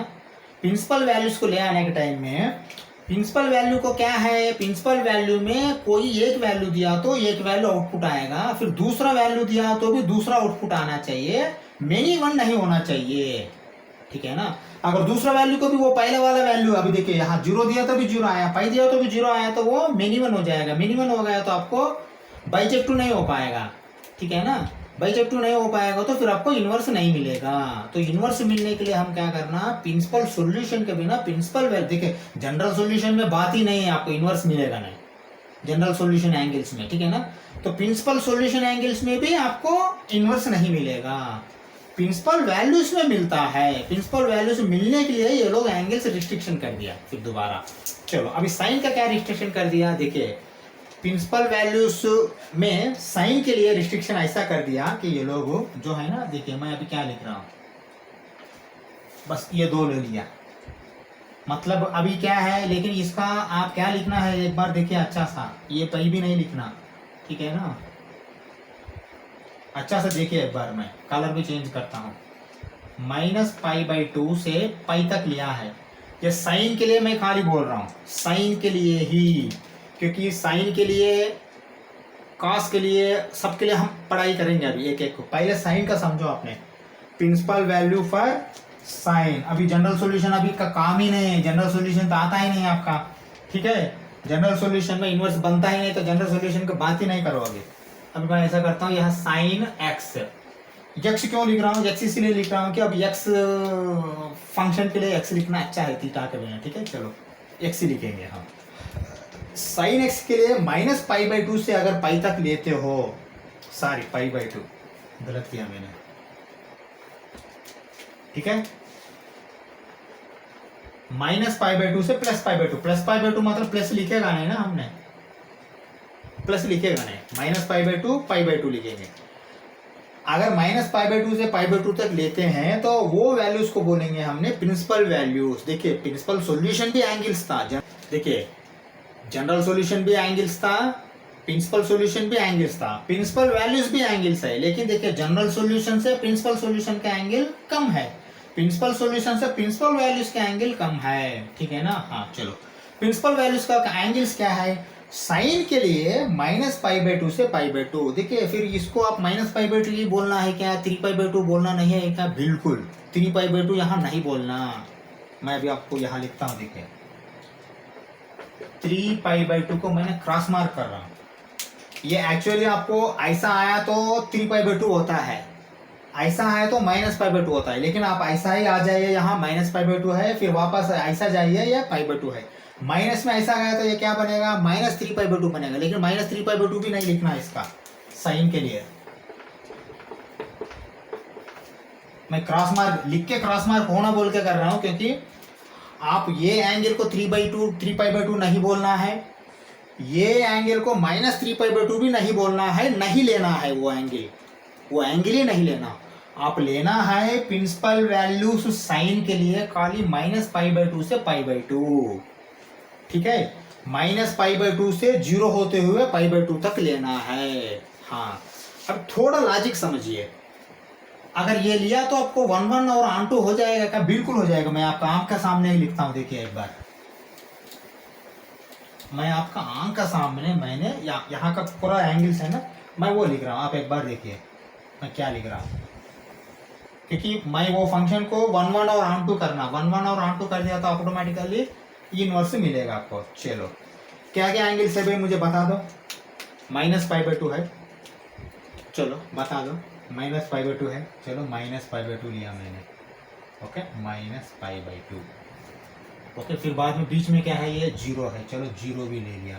प्रिंसिपल वैल्यूज को ले आने के टाइम में प्रिंसिपल वैल्यू को क्या है, प्रिंसिपल वैल्यू में कोई एक वैल्यू दिया तो एक वैल्यू आउटपुट आएगा, फिर दूसरा वैल्यू दिया तो भी दूसरा आउटपुट आना चाहिए, मेनी वन नहीं होना चाहिए, ठीक है ना। अगर दूसरा वैल्यू को भी वो पहले वाला वैल्यू, अभी देखिए यहाँ 0 दिया तो भी 0 आया, पाई दिया तो भी 0 आया, तो वो मेनी वन हो जाएगा। मेनी वन हो गया तो आपको बाइजेक्टिव नहीं हो पाएगा, ठीक है ना। बाइजेक्टिव नहीं हो पाएगा तो फिर आपको इनवर्स नहीं मिलेगा। तो इनवर्स मिलने के लिए हम क्या करना, प्रिंसिपल सॉल्यूशन के बिना प्रिंसिपल वैल्यू, देखिए जनरल सॉल्यूशन में बात ही नहीं है, आपको इनवर्स मिलेगा नहीं जनरल सॉल्यूशन एंगल्स में, ठीक है ना। तो प्रिंसिपल सॉल्यूशन एंगल्स में भी आपको इनवर्स नहीं मिलेगा, प्रिंसिपल वैल्यूज में मिलता है। प्रिंसिपल वैल्यूज मिलने के लिए ये लोग एंगल्स रिस्ट्रिक्शन कर दिया फिर दोबारा। चलो अभी साइन का क्या रिस्ट्रिक्शन कर दिया, देखिए प्रिंसिपल वैल्यूज में साइन के लिए रिस्ट्रिक्शन ऐसा कर दिया कि ये लोग जो है ना, देखिए मैं अभी क्या लिख रहा हूं, बस ये 2 ले लिया, मतलब अभी क्या है, लेकिन इसका आप क्या लिखना है एक बार देखिए अच्छा सा, ये पई भी नहीं लिखना, ठीक है ना। अच्छा से देखिए एक बार, मैं कलर भी चेंज करता हूं, -π/2 से पाई तक लिया है। ये साइन के लिए मैं खाली बोल रहा हूं, साइन के लिए ही, क्योंकि साइन के लिए, कॉस के लिए, सबके लिए हम पढ़ाई करेंगे अभी एक एक को। पहले साइन का समझो आपने, प्रिंसिपल वैल्यू फॉर साइन। अभी जनरल सॉल्यूशन अभी का काम ही नहीं है, जनरल सॉल्यूशन तो आता ही नहीं आपका, ठीक है। जनरल सॉल्यूशन में इनवर्स बनता ही नहीं, तो जनरल सॉल्यूशन की बात ही नहीं करोगे। अभी मैं ऐसा करता हूँ, यहाँ साइन एक्स, एक्स क्यों लिख रहा हूँ, एक्स इसलिए लिख रहा हूँ कि अब एक्स फंक्शन के लिए एक्स लिखना अच्छा है थीटा के बिना, ठीक है। चलो एक्स ही लिखेंगे हम। साइन एक्स के लिए -π/2 से अगर पाई तक लेते हो, सॉरी π/2 गलत किया मैंने, ठीक है। -π/2 से +π/2, +π/2 मतलब प्लस लिखेगा नहीं ना, हमने प्लस लिखेगा नहीं, -π/2 π/2 लिखेंगे। अगर -π/2 से π/2 तक लेते हैं तो वो वैल्यूज को बोलेंगे हमने प्रिंसिपल वैल्यूज। देखिए प्रिंसिपल सॉल्यूशन भी एंगल्स था, देखिए जनरल सॉल्यूशन भी एंगल्स था, प्रिंसिपल सॉल्यूशन भी एंगल्स था, प्रिंसिपल वैल्यूज भी एंगल्स है। लेकिन देखिए जनरल सॉल्यूशन से प्रिंसिपल सॉल्यूशन का एंगल कम है, प्रिंसिपल सॉल्यूशन से प्रिंसिपल वैल्यूज का एंगल कम है, ठीक है ना। हाँ चलो, प्रिंसिपल वैल्यूज का एंगल्स क्या है, साइन के लिए -π/2 से π/2। देखिए फिर इसको आप -π/2 ही बोलना है क्या, 3π/2 बोलना नहीं है क्या, बिल्कुल 3π/2 यहाँ नहीं बोलना, मैं अभी आपको यहाँ लिखता हूँ, देखिए 3π/2 को मैंने क्रॉस मार्क कर रहा हूँ। ये एक्चुअली आपको ऐसा आया तो 3π/2 होता है, ऐसा है तो -π/2 होता है, लेकिन आप ऐसा ही आ जाइए, यहाँ -π/2 है, फिर वापस ऐसा जाइए, या π/2 है, माइनस में ऐसा गया तो ये क्या बनेगा, -3π/2 बनेगा। लेकिन -3π/2 भी नहीं लिखना इसका साइन के लिए, मैं क्रॉस मार्क लिख के क्रॉस मार्क होना बोल के कर रहा हूं, क्योंकि आप ये एंगल को 3π/2 नहीं बोलना है, ये एंगल को -3π/2 भी नहीं बोलना है, नहीं लेना है वो एंगल ही नहीं लेना। आप लेना है प्रिंसिपल वैल्यूज साइन के लिए खाली -π/2 से π/2, ठीक है, -π/2 से 0 होते हुए π/2 तक लेना है। हाँ, अब थोड़ा लॉजिक समझिए, अगर ये लिया तो आपको 1 और ऑन2 हो जाएगा क्या? बिल्कुल हो जाएगा। मैं आपका आंख का सामने ही लिखता हूँ, देखिए एक बार, मैं आपका आंख का सामने मैंने यहाँ का पूरा एंगल्स है ना, मैं वो लिख रहा हूँ, आप एक बार देखिए मैं क्या लिख रहा हूँ, क्योंकि मैं वो फंक्शन को 1 और ऑन2 करना, 1 और ऑन2 कर दिया तो ऑटोमेटिकली इनवर्स मिलेगा आपको। चलो क्या क्या एंगल्स है भाई मुझे बता दो। -π/2 है, चलो बता दो, -π/2 है, चलो -π/2 लिया मैंने, ओके, -π/2, ओके। फिर बाद में बीच में क्या है, ये 0 है, चलो 0 भी ले लिया,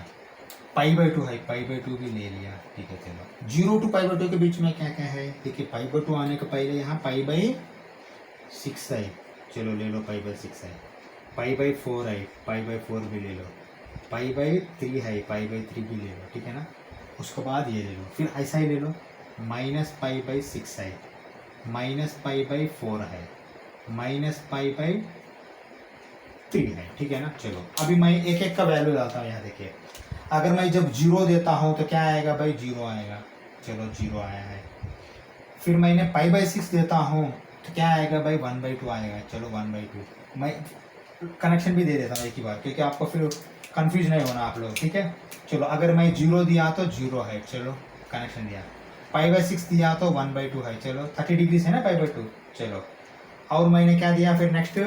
π/2 है, π/2 भी ले लिया, ठीक है। चलो 0 to π/2 के बीच में क्या क्या है, देखिए π/2 आने के पहले यहाँ π/6 है, चलो ले लो π/6 है, π/4 है, π/4 भी ले लो, π/3 है, π/3 भी ले लो, ठीक है ना। उसके बाद ये ले लो, फिर ऐसा ही ले लो, -π/6 है, -π/4 है, -π/3 है, ठीक है ना। चलो अभी मैं एक एक का वैल्यू डालता हूँ, यहाँ देखिए, अगर मैं जब 0 देता हूँ तो क्या आएगा भाई, 0 आएगा, चलो 0 आया है। फिर मैंने π/6 देता हूँ तो क्या आएगा भाई, 1/2 आएगा, चलो 1/2। मैं कनेक्शन भी दे देता हूँ एक ही बार, क्योंकि आपको फिर कंफ्यूज नहीं होना आप लोग, ठीक है। चलो अगर मैं 0 दिया तो 0 है, चलो कनेक्शन दिया, π/6 दिया तो 1/2 है, चलो 30 डिग्री है ना π/2, चलो। और मैंने क्या दिया फिर नेक्स्ट,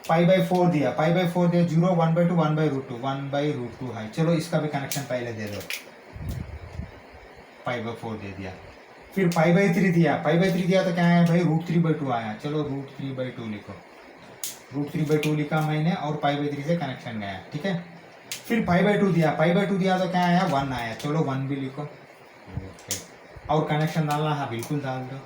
π/4 दिया, 0, 1/2, 1/√2 है, चलो इसका भी कनेक्शन पहले दे दो, π/4 दे दिया। फिर π/3 दिया तो क्या है भाई, √3/2 आया, चलो √3/2 लिखो, √3/2 लिखा मैंने, और π/3 से कनेक्शन गया, ठीक है। फिर π/2 दिया तो क्या आया, 1 आया, चलो 1 भी लिखो, ओके। और कनेक्शन डालना, हाँ बिल्कुल डाल दो,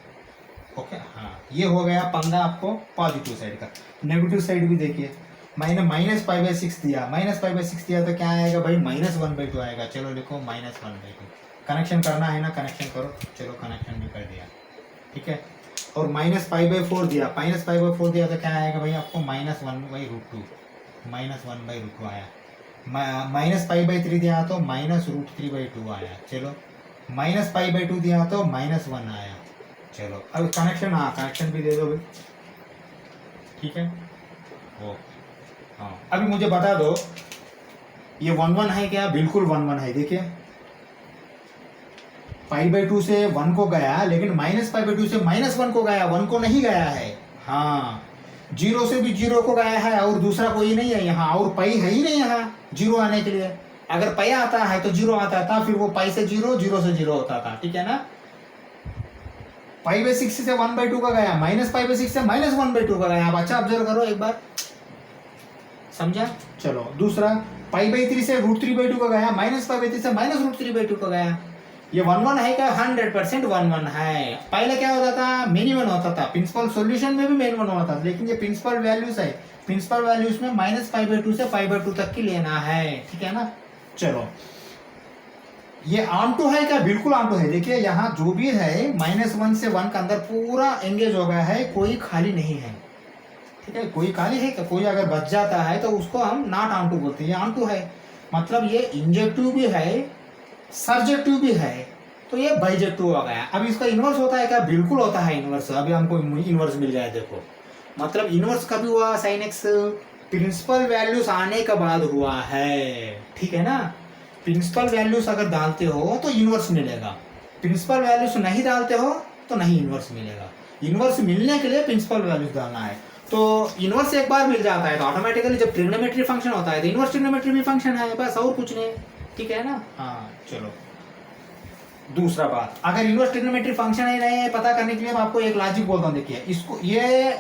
ओके। हाँ, ये हो गया पंगा आपको पॉजिटिव साइड का। नेगेटिव साइड भी देखिए, मैंने -π/6 दिया, -π/6 दिया तो क्या आएगा भाई, -1/2 आएगा, चलो लिखो -1/2। कनेक्शन करना है ना, कनेक्शन करो, चलो कनेक्शन भी कर दिया, ठीक है। और -π/4 दिया, -π/4 दिया तो क्या आएगा भाई आपको, -1/√2, -1/√2 आया। -π/3 दिया तो -√3/2 आया, चलो। -π/2 दिया तो -1 आया, चलो। अब कनेक्शन, हाँ कनेक्शन भी दे दो भाई, ठीक है, ओके। हाँ अभी मुझे बता दो, ये 1 है क्या, बिल्कुल 1 है, देखिए π/2 से 1 को गया, लेकिन -π/2 से -1 को गया, 1 को नहीं गया है। हाँ, 0 से भी 0 को गया है, और दूसरा कोई नहीं है यहाँ, और π है ही नहीं यहाँ 0 आने के लिए। अगर π आता है तो 0 आता था, फिर वो π से 0, 0 से 0 होता था, ठीक है ना। π/6 से 1/2 का गया, -π/6 से -1/2 का गया। आप अच्छा ऑब्जर्व करो एक बार, समझा। चलो दूसरा, π/3 से √3/2 का गया, -π/3 से -√3/2 का गया। ये 1 है क्या, 100% 1 है। पहले क्या होता था, मिनिमम होता था, प्रिंसिपल सॉल्यूशन में भी मिनिमम होता था, लेकिन ये प्रिंसिपल वैल्यूज है, प्रिंसिपल वैल्यूज में -π/2 से π/2 तक की लेना है, ठीक है ना। चलो ये ऑन2 है क्या, बिल्कुल ऑन2 है। देखिए यहाँ जो भी है, -1 से 1 के अंदर पूरा एंगेज हो गया है, कोई खाली नहीं है, ठीक है। कोई खाली है क्या, कोई अगर बच जाता है तो उसको हम नॉट ऑन2 बोलते हैं, ये ऑन2 है, मतलब ये इंजेक्टिव भी है, सर्जेक्टिव भी है, तो ये बाइजेक्टिव हो गया। अब इसका इनवर्स होता है क्या, बिल्कुल होता है इनवर्स। अभी हमको इनवर्स मिल गया, देखो मतलब इनवर्स कभी हुआ, sin x प्रिंसिपल वैल्यूज आने के बाद हुआ है, ठीक है ना। प्रिंसिपल वैल्यूज अगर डालते हो तो इनवर्स मिलेगा, प्रिंसिपल वैल्यूज नहीं डालते हो तो नहीं इनवर्स मिलेगा। इनवर्स मिलने के लिए प्रिंसिपल वैल्यूज डालना है। तो इनवर्स एक बार मिल जाता है तो ऑटोमेटिकली जब ट्रिग्नोमेट्री फंक्शन होता है तो इनवर्स ट्रिग्नोमेट्री भी फंक्शन है, बस और कुछ नहीं। ठीक है ना। हाँ चलो दूसरा बात, अगर इनवर्स ट्रिग्नोमेट्री फंक्शन ही नहीं है पता करने के लिए मैं आपको एक लॉजिक बोलता हूँ। देखिए इसको, ये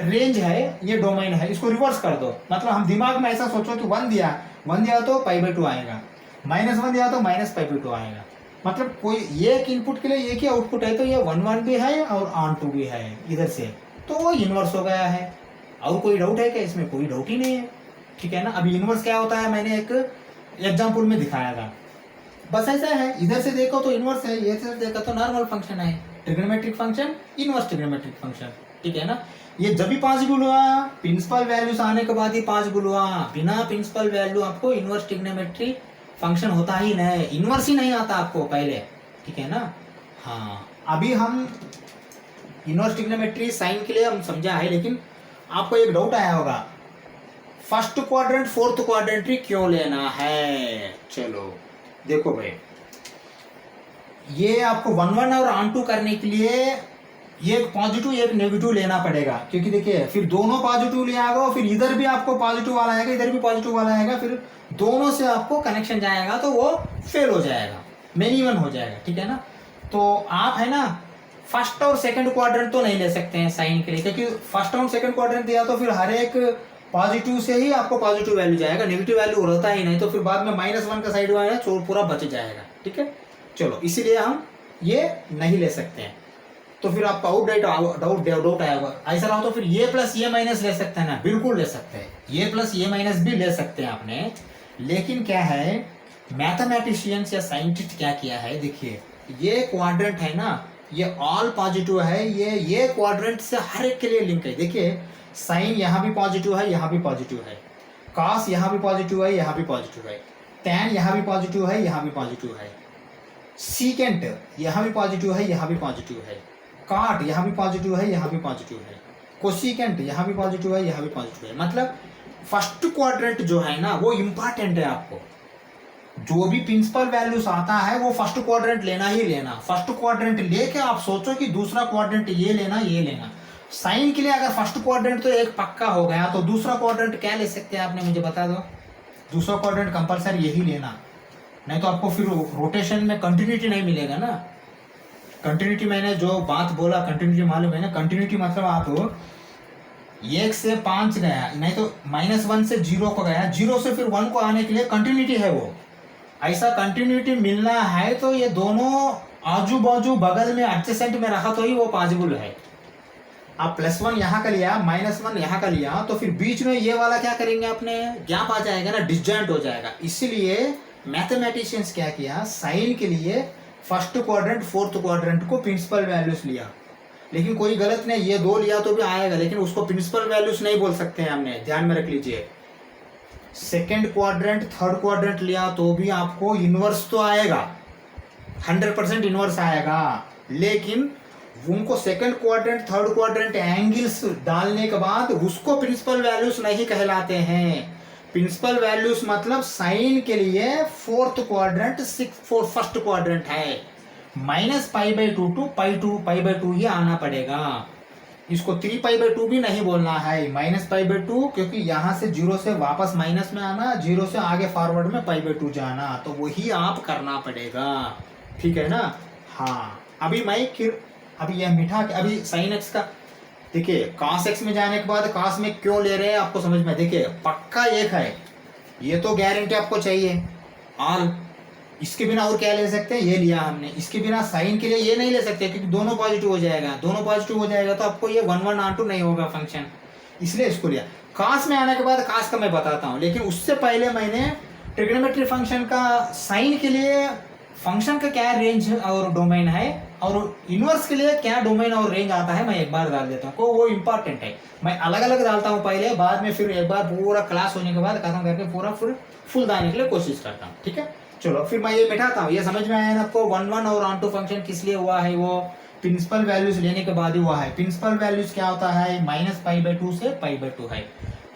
रेंज है, ये डोमेन है, इसको रिवर्स कर दो। मतलब हम दिमाग में ऐसा सोचो कि 1 दिया तो π/2 आएगा, -1 दिया तो -π/2 आएगा। मतलब कोई एक इनपुट के लिए एक ही आउटपुट है तो ये 1 भी है और ऑन 2 भी है इधर से, तो वो इनवर्स हो गया है। और कोई डाउट है क्या इसमें? कोई डाउट ही नहीं है। ठीक है ना। अभी इनवर्स क्या होता है मैंने एक एग्जाम्पल में दिखाया था, बस ऐसा है। इधर से देखो तो इनवर्स है, इधर से देखो तो नॉर्मल फंक्शन है। Trigonometric function, inverse trigonometric function. ठीक है ना। ये जब भी पॉसिबल हुआ प्रिंसिपल वैल्यूज आने के बाद ही पॉसिबल हुआ, बिना प्रिंसिपल वैल्यू आपको इनवर्स ट्रिग्नोमेट्री फंक्शन होता ही नहीं, इनवर्स ही नहीं आता आपको पहले। ठीक है ना। हाँ अभी हम इनवर्स ट्रिग्नोमेट्री साइन के लिए हम समझा है, लेकिन आपको एक डाउट आया होगा फर्स्ट क्वाड्रेंट फोर्थ क्वाड्रेंट क्यों लेना है। चलो देखो भाई, ये आपको 1 और ऑन 2 करने के लिए एक पॉजिटिव एक नेगेटिव लेना पड़ेगा, क्योंकि देखिए फिर दोनों पॉजिटिव ले आएगा, फिर इधर भी आपको पॉजिटिव वाला आएगा, इधर भी पॉजिटिव वाला आएगा, फिर दोनों से आपको कनेक्शन जाएगा तो वो फेल हो जाएगा, मिनिमम हो जाएगा। ठीक है ना। तो आप है ना फर्स्ट और सेकंड क्वाड्रेंट तो नहीं ले सकते हैं साइन के लिए, क्योंकि फर्स्ट और सेकंड क्वाड्रेंट दिया तो फिर हर एक पॉजिटिव से ही आपको पॉजिटिव वैल्यू जाएगा, नेगेटिव वैल्यू रहता ही नहीं, तो फिर बाद में -1 का साइड वाला पूरा बच जाएगा। ठीक है। चलो इसीलिए हम ये नहीं ले सकते हैं। तो फिर आपका डाउट आएगा, ऐसा रहा तो फिर ये प्लस ये माइनस ले सकते हैं ना? बिल्कुल ले सकते हैं, ये प्लस ये माइनस भी ले सकते हैं आपने। लेकिन क्या है, मैथमेटिशियंस या साइंटिस्ट क्या किया है, देखिए ये क्वाड्रेंट है ना, ये ऑल पॉजिटिव है, ये क्वाड्रेंट से हर एक के लिए लिंक है। देखिए साइन यहाँ भी पॉजिटिव है, यहाँ भी पॉजिटिव है, कॉस यहाँ भी पॉजिटिव है, यहाँ भी पॉजिटिव है, टैन यहाँ भी पॉजिटिव है, यहाँ भी पॉजिटिव है, सीकेंट यहाँ भी पॉजिटिव है, यहाँ भी पॉजिटिव है, काट यहाँ भी पॉजिटिव है, यहाँ भी पॉजिटिव है, कोसिकेंट यहाँ भी पॉजिटिव है, यहाँ भी पॉजिटिव है। मतलब फर्स्ट क्वाड्रेंट जो है ना वो इम्पॉर्टेंट है। आपको जो भी प्रिंसिपल वैल्यूज आता है वो फर्स्ट क्वाड्रेंट लेना ही लेना। फर्स्ट क्वाड्रेंट लेके आप सोचो कि दूसरा क्वाड्रेंट ये लेना। साइन के लिए अगर फर्स्ट क्वाड्रेंट तो एक पक्का हो गया, तो दूसरा क्वाड्रेंट क्या ले सकते हैं आपने मुझे बता दो। दूसरा क्वाड्रेंट कंपलसरी यही लेना, नहीं तो आपको फिर रोटेशन में कंटिन्यूटी नहीं मिलेगा ना। कंटिन्यूटी मैंने जो बात बोला, कंटिन्यूटी मालूम है ना। कंटिन्यूटी मतलब आप 1 से 5 गया, नहीं तो -1 से 0 को गया, 0 से फिर 1 को आने के लिए कंटिन्यूटी है वो। ऐसा कंटिन्यूटी मिलना है तो ये दोनों आजू बाजू बगल में एडजेसेंट में रहा तो ही वो पॉसिबल है। आप +1 यहाँ का लिया, -1 यहाँ का लिया, तो फिर बीच में ये वाला क्या करेंगे अपने, गैप आ जाएगा ना, डिसजॉइंट हो जाएगा। इसीलिए मैथमेटिशियंस क्या किया, साइन के लिए फर्स्ट क्वाड्रेंट फोर्थ क्वाड्रेंट को प्रिंसिपल वैल्यूज लिया। लेकिन कोई गलत नहीं, ये 2 लिया तो भी आएगा, लेकिन उसको प्रिंसिपल वैल्यूज नहीं बोल सकते हैं हमने, ध्यान में रख लीजिए। सेकंड क्वाड्रेंट थर्ड क्वाड्रेंट लिया तो भी आपको इनवर्स तो आएगा, 100% इनवर्स आएगा, लेकिन उनको second quadrant third quadrant angles डालने के बाद उसको प्रिंसिपल वैल्यूज नहीं कहलाते हैं। प्रिंसिपल वैल्यूज मतलब साइन के लिए फोर्थ क्वाड्रेंट फर्स्ट क्वाड्रेंट है, -π/2 to π/2 ही आना पड़ेगा। इसको 3π/2 भी नहीं बोलना है, -π/2, क्योंकि यहाँ से 0 से वापस माइनस में आना, 0 से आगे फॉरवर्ड में π/2 जाना, तो वही आप करना पड़ेगा। ठीक है ना। हाँ अभी अभी यह मिठा, अभी साइन एक्स का देखिए, cos x में जाने के बाद cos में क्यों ले रहे हैं आपको समझ में। देखिए पक्का एक है, ये तो गारंटी आपको चाहिए ऑल, इसके बिना और क्या ले सकते हैं, ये लिया हमने। इसके बिना साइन के लिए ये नहीं ले सकते, क्योंकि दोनों पॉजिटिव हो जाएगा, दोनों पॉजिटिव हो जाएगा तो आपको ये 1 1 ऑन 2 नहीं होगा फंक्शन, इसलिए इसको लिया। cos में आने के बाद cos का मैं बताता हूँ, लेकिन उससे पहले मैंने ट्रिग्नोमेट्री फंक्शन का साइन के लिए फंक्शन का क्या रेंज और डोमेन है, और इनवर्स के लिए क्या डोमेन और रेंज आता है, मैं एक बार डाल देता हूँ, वो इंपॉर्टेंट है। मैं अलग अलग डालता हूँ पहले, बाद में फिर एक बार पूरा क्लास होने के बाद खत्म करके पूरा फुल डालने के लिए कोशिश करता हूँ। ठीक है। चलो फिर मैं ये मिटाता हूँ, ये समझ में आया ना आपको। 1 1 और ऑन 2 फंक्शन किस लिए हुआ है, वो प्रिंसिपल वैल्यूज लेने के बाद ही हुआ है। प्रिंसिपल वैल्यूज क्या होता है, -π/2 से π/2 है।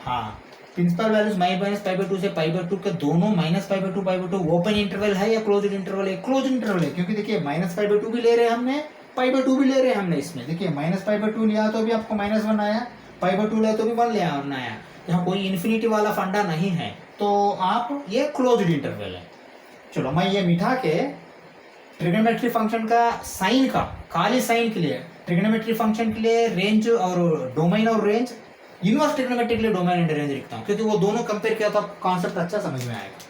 हाँ प्रिंसिपल वैल्यूज -π/2 से π/2 के दोनों -π/2 ओपन इंटरवल है या क्लोज्ड इंटरवल है, क्लोज्ड इंटरवल है, क्योंकि देखिए -π/2 भी ले रहे हैं हमने, π/2 भी ले रहे हैं हमने। इसमें देखिए -π/2 लिया तो भी आपको -1 आया, π/2 ले तो भी 1 ले आना है। यहाँ कोई इन्फिनिटी वाला फंडा नहीं है, तो आप ये क्लोज्ड इंटरवल है। चलो मैं ये मिटा के ट्रिग्नोमेट्री फंक्शन का साइन का खाली साइन के लिए, ट्रिग्नोमेट्री फंक्शन के लिए रेंज और डोमेन और रेंज, इनवर्स ट्रिग्नोमेट्री के लिए डोमेन एंड रेंज लिखता हूँ, क्योंकि वो दोनों कंपेयर किया तो कॉन्सेप्ट अच्छा समझ में आएगा।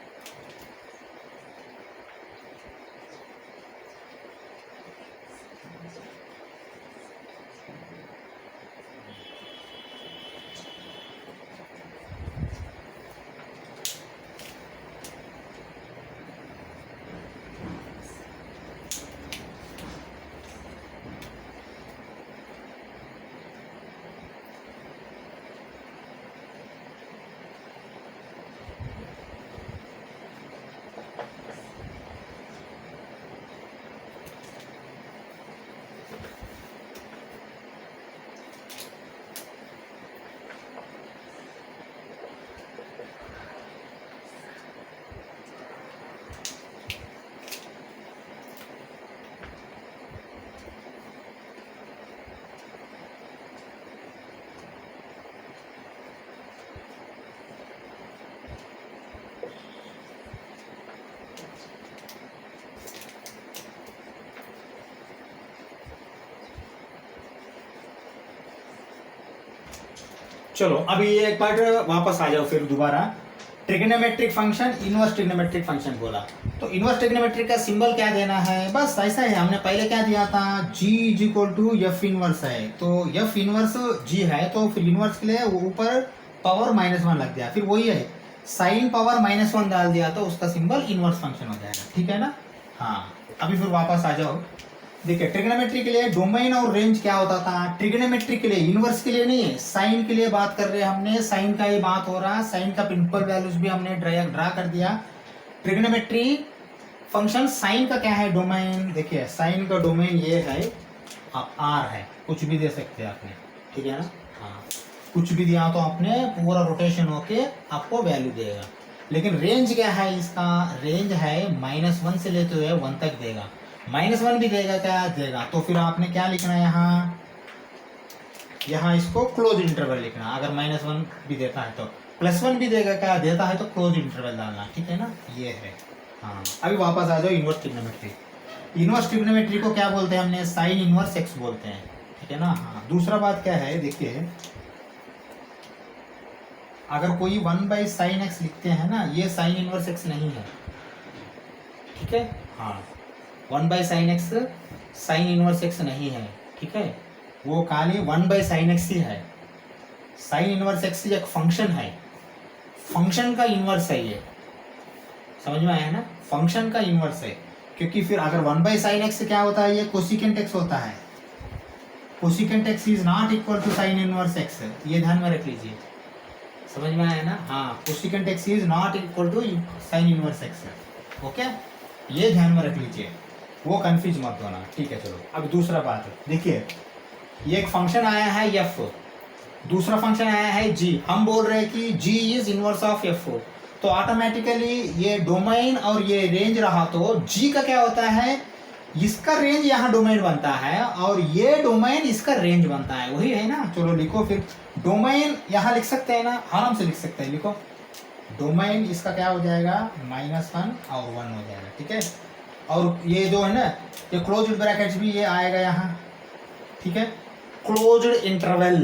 चलो अभी एक बार वापस आ जाओ फिर दोबारा। Trigonometric function, inverse trigonometric function बोला, तो इनवर्स ट्रिग्नोमेट्रिक का सिंबल क्या देना है, बस ऐसा है। हमने पहले क्या दिया था, g is equal to f inverse है, तो एफ इनवर्स g है, तो फिर इनवर्स के लिए ऊपर पावर -1 लग गया, फिर वही है साइन पावर -1 डाल दिया, तो उसका सिंबल इनवर्स फंक्शन हो जाएगा, ठीक है ना। हाँ अभी फिर वापस आ जाओ। देखिए ट्रिग्नोमेट्री के लिए डोमेन और रेंज क्या होता था, ट्रिग्नोमेट्री के लिए, इनवर्स के लिए नहीं है, साइन के लिए बात कर रहे हैं हमने, साइन का ही बात हो रहा, साइन का प्रिंसिपल वैल्यूज भी हमने ड्रा कर दिया। ट्रिग्नोमेट्री फंक्शन साइन का क्या है डोमेन, देखिए साइन का डोमेन ये है, आर है, कुछ भी दे सकते हैं आपने, ठीक है ना। हाँ कुछ भी दिया तो आपने पूरा रोटेशन होके आपको वैल्यू देगा। लेकिन रेंज क्या है इसका, रेंज है -1 से लेते हुए 1 तक देगा, -1 भी देगा क्या देगा, तो फिर आपने क्या लिखना है यहाँ इसको क्लोज इंटरवल लिखना, अगर -1 भी देता है तो, +1 भी देगा क्या देता है तो क्लोज इंटरवल डालना, ठीक है ना, ये है। हाँ अभी वापस आ जाओ इनवर्स ट्रिग्नोमेट्री। इनवर्स ट्रिग्नोमेट्री को क्या बोलते हैं हमने, साइन इनवर्स x बोलते हैं, ठीक है ना। हाँ दूसरा बात क्या है, देखिए अगर कोई 1/sin x लिखते हैं ना, ये साइन इनवर्स x नहीं है, ठीक है। हाँ 1/sin x sign inverse x नहीं है, ठीक है, वो खाली 1/sin x ही है। साइन इनवर्स x एक फंक्शन है, फंक्शन का इनवर्स है ये, समझ में आया ना, फंक्शन का इनवर्स है। क्योंकि फिर अगर 1/sin x क्या होता है, ये कोसिकेंट x होता है, cosecant x is not equal to sine inverse x, ये ध्यान में रख लीजिए, समझ में आया ना। हाँ cosecant x is not equal to sine inverse x, okay, ये ध्यान में रख लीजिए, वो कंफ्यूज मत होना, ठीक है। चलो अब दूसरा बात देखिए, ये एक फंक्शन आया है f, दूसरा फंक्शन आया है g, हम बोल रहे हैं कि g is inverse of f, तो ऑटोमेटिकली ये डोमेन और ये रेंज रहा, तो g का क्या होता है, इसका रेंज यहाँ डोमेन बनता है और ये डोमेन इसका रेंज बनता है, वही है ना। चलो लिखो फिर, डोमेन यहाँ लिख सकते हैं ना, आराम से लिख सकते हैं, लिखो डोमेन इसका क्या हो जाएगा, -1 और 1 हो जाएगा, ठीक है। और ये जो है ना, ये क्लोज्ड ब्रैकेट्स भी ये आएगा यहाँ, ठीक है, क्लोज्ड इंटरवल,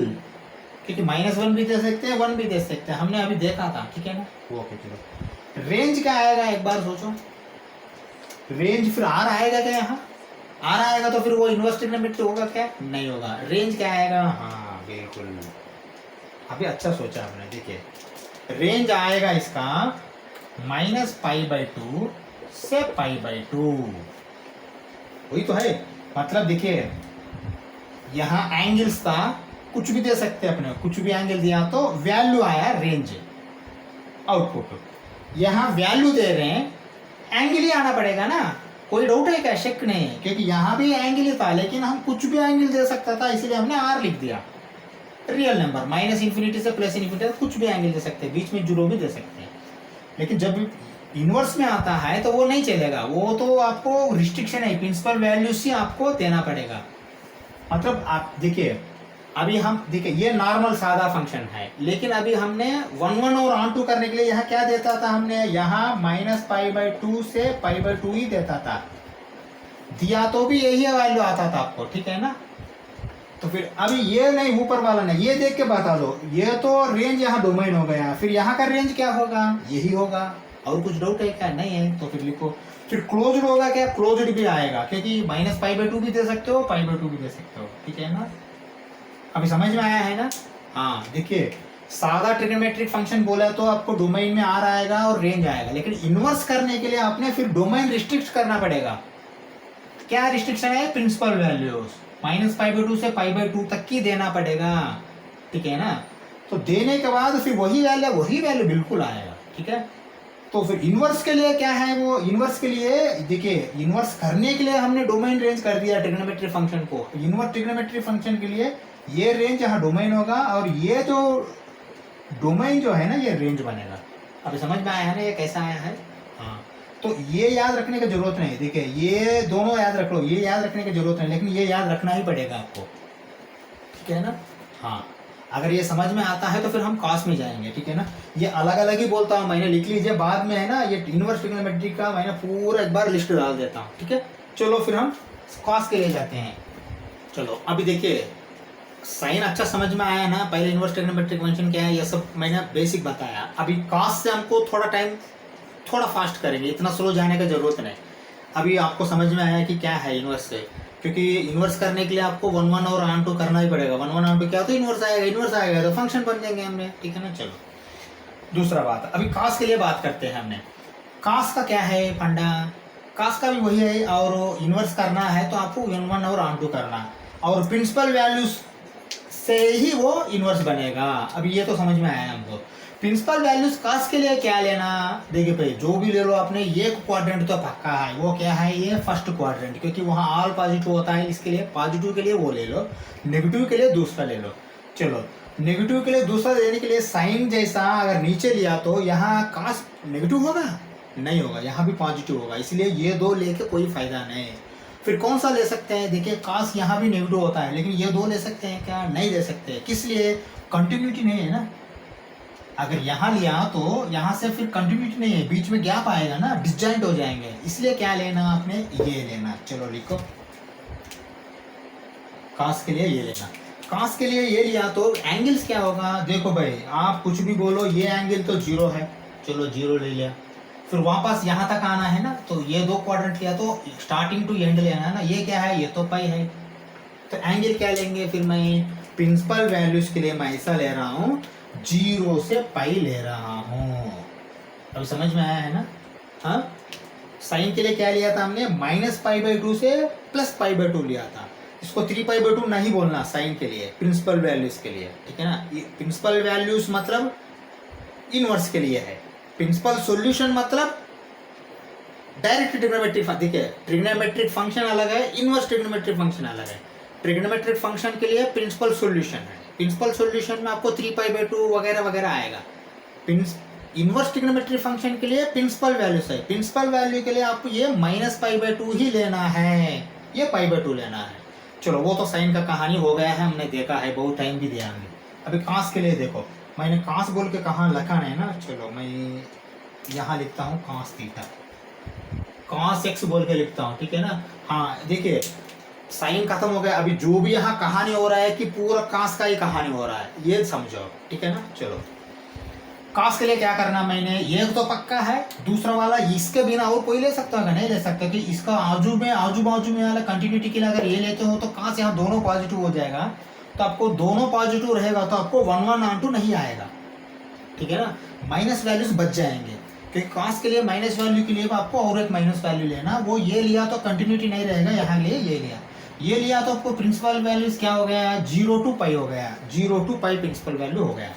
क्योंकि -1 भी दे सकते हैं 1 भी दे सकते हैं, हमने अभी देखा था, ठीक है ना। ओके चलो रेंज क्या आएगा एक बार सोचो, रेंज फिर आर आएगा क्या, यहाँ आर आएगा तो फिर वो इनवर्स ट्रिग्नोमेट्री होगा क्या, नहीं होगा, रेंज क्या आएगा, हाँ बिल्कुल अभी अच्छा सोचा हमने। देखिए रेंज आएगा इसका -π/2 से π/2, वही तो है, मतलब देखिए यहाँ एंगल्स था, कुछ भी दे सकते हैं अपने, कुछ भी एंगल दिया तो वैल्यू आया रेंज, आउटपुट यहाँ वैल्यू दे रहे हैं, एंगल ही आना पड़ेगा ना, कोई डाउट है क्या, शक नहीं, क्योंकि यहाँ भी एंगल ही था, लेकिन हम कुछ भी एंगल दे सकता था, इसलिए हमने आर लिख दिया। रियल नंबर -∞ से +∞ कुछ भी एंगल दे सकते हैं, बीच में 0 भी दे सकते हैं, लेकिन जब इनवर्स में आता है तो वो नहीं चलेगा, वो तो आपको रिस्ट्रिक्शन है, प्रिंसिपल वैल्यूज ही आपको देना पड़ेगा। मतलब आप देखिए अभी हम देखिए ये नॉर्मल सादा फंक्शन है, लेकिन अभी हमने 1 और ऑन टू करने के लिए यहाँ क्या देता था, हमने यहाँ -π/2 से π/2 ही देता था, दिया तो भी यही वैल्यू आता था आपको, ठीक है ना। तो फिर अभी ये नहीं, ऊपर वाला नहीं, ये देख के बता दो, ये तो रेंज यहाँ डोमेन हो गया, फिर यहाँ का रेंज क्या होगा, यही होगा। और कुछ डाउट है क्या, नहीं है तो फिर लिखो। फिर क्लोज्ड होगा क्या, क्लोज्ड भी आएगा, क्योंकि -π/2 भी दे सकते हो, π/2 भी दे सकते हो, ठीक है ना। अभी समझ में आया है ना। हाँ देखिए, सादा ट्रिग्नोमेट्रिक फंक्शन बोला तो आपको डोमेन में आर आएगा और रेंज आएगा, लेकिन इन्वर्स करने के लिए आपने फिर डोमेन रिस्ट्रिक्ट करना पड़ेगा। क्या रिस्ट्रिक्शन है, प्रिंसिपल वैल्यूज -π/2 से π/2 तक की देना पड़ेगा, ठीक है ना। तो देने के बाद फिर वही वैल्यू बिल्कुल आएगा, ठीक है। तो फिर इन्वर्स के लिए क्या है, वो इन्वर्स के लिए देखिए, इन्वर्स करने के लिए हमने डोमेन रेंज कर दिया ट्रिग्नोमेट्रिक फंक्शन को। इन्वर्स ट्रिग्नोमेट्रिक फंक्शन के लिए ये रेंज यहाँ डोमेन होगा, और ये जो डोमेन जो है ना, ये रेंज बनेगा। अभी समझ में आया है ना ये कैसा आया है। हाँ, तो ये याद रखने की जरूरत नहीं, देखिए ये दोनों याद रख लो, ये याद रखने की जरूरत नहीं, लेकिन ये याद रखना ही पड़ेगा आपको, ठीक है ना। हाँ, अगर ये समझ में आता है तो फिर हम कॉस में जाएंगे, ठीक है ना। ये अलग अलग ही बोलता हूँ, मैंने लिख लीजिए, बाद में है ना ये इन्वर्स ट्रिग्नोमेट्रिक का मैंने पूरा एक बार लिस्ट डाल देता हूँ, ठीक है। चलो फिर हम कॉस के लिए जाते हैं। चलो अभी देखिए, साइन अच्छा समझ में आया ना, पहले इन्वर्स ट्रिग्नोमेट्रिक फंक्शन क्या है ये सब मैंने बेसिक बताया। अभी कॉस से हमको थोड़ा टाइम, थोड़ा फास्ट करेंगे, इतना स्लो जाने की जरूरत नहीं। अभी आपको समझ में आया कि क्या है इन्वर्स से, क्योंकि इन्वर्स करने के लिए आपको 1 और ऑन टू करना ही पड़ेगा। 1 ऑन टू क्या तो इन्वर्स आएगा तो फंक्शन बन जाएंगे हमने, ठीक है ना। चलो दूसरा बात, अभी कॉस के लिए बात करते हैं हमने। कॉस का क्या है फंडा, कॉस का भी वही है, और इन्वर्स करना है तो आपको 1 और ऑन टू करना, और प्रिंसिपल वैल्यूज से ही वो इन्वर्स बनेगा। अभी ये तो समझ में आया हमको। प्रिंसिपल वैल्यूज कॉस के लिए क्या लेना, देखिए भाई जो भी ले लो आपने, ये क्वाड्रेंट तो पक्का है, वो क्या है, ये फर्स्ट क्वाड्रेंट, क्योंकि वहाँ ऑल पॉजिटिव होता है, इसके लिए पॉजिटिव के लिए वो ले लो, नेगेटिव के लिए दूसरा ले लो। चलो नेगेटिव के लिए दूसरा लेने के लिए साइन जैसा अगर नीचे लिया तो यहाँ कॉस नेगेटिव होगा, नहीं होगा, यहाँ भी पॉजिटिव होगा, इसलिए ये दो लेके कोई फायदा नहीं। फिर कौन सा ले सकते हैं, देखिए कॉस यहाँ भी नेगेटिव होता है, लेकिन ये दो ले सकते हैं क्या, नहीं ले सकते, किस लिए, कंटिन्यूटी नहीं है ना। अगर यहाँ लिया तो यहाँ से फिर कंटिन्यूटी नहीं है, बीच में गैप आएगा ना, डिसजॉइंट हो जाएंगे, इसलिए क्या लेना आपने, ये लेना। चलो लिखो, कॉस के लिए ये लेना। कॉस के लिए ये लिया तो एंगल्स क्या होगा, देखो भाई आप कुछ भी बोलो, ये एंगल तो 0 है, चलो 0 ले लिया। फिर वापस यहाँ तक आना है ना, तो ये दो क्वाड्रेंट लिया तो स्टार्टिंग टू एंड लेना है ना, ये क्या है, ये तो पाई है, तो एंगल क्या लेंगे, फिर मैं प्रिंसिपल वैल्यूज के लिए मैं ऐसा ले रहा हूँ, 0 से पाई ले रहा हूँ। अभी समझ में आया है ना। हाँ, साइन के लिए क्या लिया था हमने, -π/2 से +π/2 लिया था, इसको 3π/2 नहीं बोलना साइन के लिए, प्रिंसिपल वैल्यूज के लिए, ठीक है ना। प्रिंसिपल वैल्यूज मतलब इनवर्स के लिए है, प्रिंसिपल सॉल्यूशन मतलब डायरेक्ट ट्रिग्नोमेट्रिक। देखिए ट्रिग्नोमेट्रिक फंक्शन अलग है, इनवर्स ट्रिग्नोमेट्रिक फंक्शन अलग है। ट्रिग्नोमेट्रिक फंक्शन के लिए प्रिंसिपल सॉल्यूशन है, प्रिंसिपल सॉल्यूशन में आपको 3π/2 वगैरह वगैरह आएगा। इनवर्स ट्रिग्नोमेट्रिक फंक्शन के लिए प्रिंसिपल वैल्यू है, प्रिंसिपल वैल्यू के लिए आपको ये -π/2 ही लेना है, ये π/2 लेना है। चलो वो तो साइन का कहानी हो गया है, हमने देखा है, बहुत टाइम भी दिया हमने। अभी कॉस के लिए देखो, मैंने कॉस बोल के कहाँ लिखा नहीं ना, चलो मैं यहाँ लिखता हूँ कॉस थीटा, कॉस x बोल के लिखता हूँ, ठीक है ना। हाँ देखिए साइन खत्म हो गया, अभी जो भी यहाँ कहानी हो रहा है कि पूरा कॉस का ही कहानी हो रहा है, ये समझो, ठीक है ना। चलो कॉस के लिए क्या करना, मैंने ये तो पक्का है, दूसरा वाला इसके बिना और कोई ले सकता है, नहीं ले सकता, कि इसका आजू बाजू में वाला कंटिन्यूटी के लिए अगर ये लेते हो तो कॉस यहाँ दोनों पॉजिटिव हो जाएगा, तो आपको दोनों पॉजिटिव रहेगा तो आपको 1 ऑन टू नहीं आएगा, ठीक है ना। माइनस वैल्यूज बच जाएंगे, क्योंकि कॉस के लिए माइनस वैल्यू के लिए आपको और एक माइनस वैल्यू लेना, वो ये लिया तो कंटिन्यूटी नहीं रहेगा, यहाँ लिए ये लिया तो आपको प्रिंसिपल वैल्यूज क्या हो गया, 0 to π हो गया, 0 to π प्रिंसिपल वैल्यू हो गया।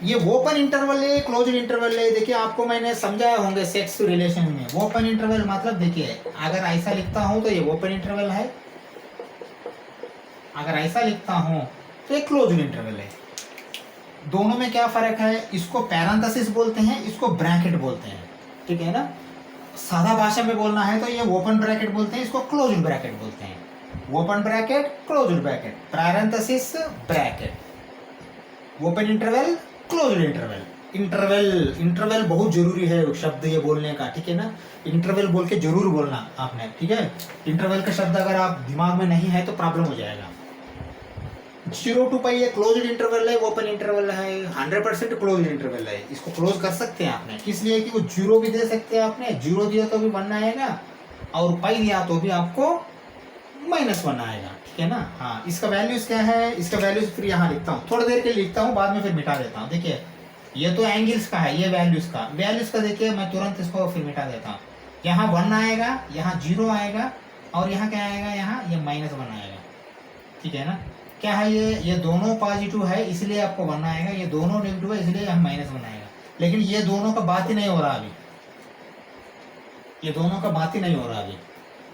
ये ओपन इंटरवल है, क्लोज्ड इंटरवल है, देखिए आपको मैंने समझाया होंगे सेट्स रिलेशन में। ओपन इंटरवल मतलब देखिए अगर ऐसा लिखता हूं तो ये ओपन इंटरवल है, अगर ऐसा लिखता हूं तो ये क्लोज्ड इंटरवल है। दोनों में क्या फर्क है, इसको पैरेंथेसिस बोलते हैं, इसको ब्रैकेट बोलते हैं, ठीक है ना। सादा भाषा में बोलना है तो ये ओपन ब्रैकेट बोलते हैं, इसको क्लोज्ड ब्रैकेट बोलते हैं। Open bracket closed bracket, parenthesis bracket, open interval closed interval. Interval, interval बहुत जरूरी है शब्द ये बोलने का, ठीक है ना। इंटरवल बोल के जरूर बोलना आपने, ठीक है। इंटरवल का शब्द अगर आप दिमाग में नहीं है तो प्रॉब्लम हो जाएगा। 0 to पाई ये क्लोज्ड इंटरवल है, ओपन इंटरवल है, 100% क्लोज्ड इंटरवल है। इसको क्लोज कर सकते हैं आपने, इसलिए कि वो 0 भी दे सकते हैं आपने, 0 दिया तो भी 1 आएगा, और पाई दिया तो भी आपको -1 आएगा, ठीक है ना। हाँ, इसका वैल्यूज क्या है, इसका वैल्यूज फिर यहाँ लिखता हूँ, थोड़ी देर के लिए लिखता हूँ, बाद में फिर मिटा देता हूँ। देखिए ये तो एंगल्स का है, ये वैल्यूज का देखिए मैं तुरंत इसको फिर मिटा देता हूँ। यहाँ 1 आएगा, यहाँ 0 आएगा, और यहाँ क्या आएगा, यहाँ ये -1 आएगा, ठीक है ना। क्या है ये दोनों पॉजिटिव है इसलिए आपको 1 आएगा, ये दोनों नेगेटिव है इसलिए यहाँ -1 आएगा। लेकिन ये दोनों का बात ही नहीं हो रहा अभी, ये दोनों का बात ही नहीं हो रहा अभी।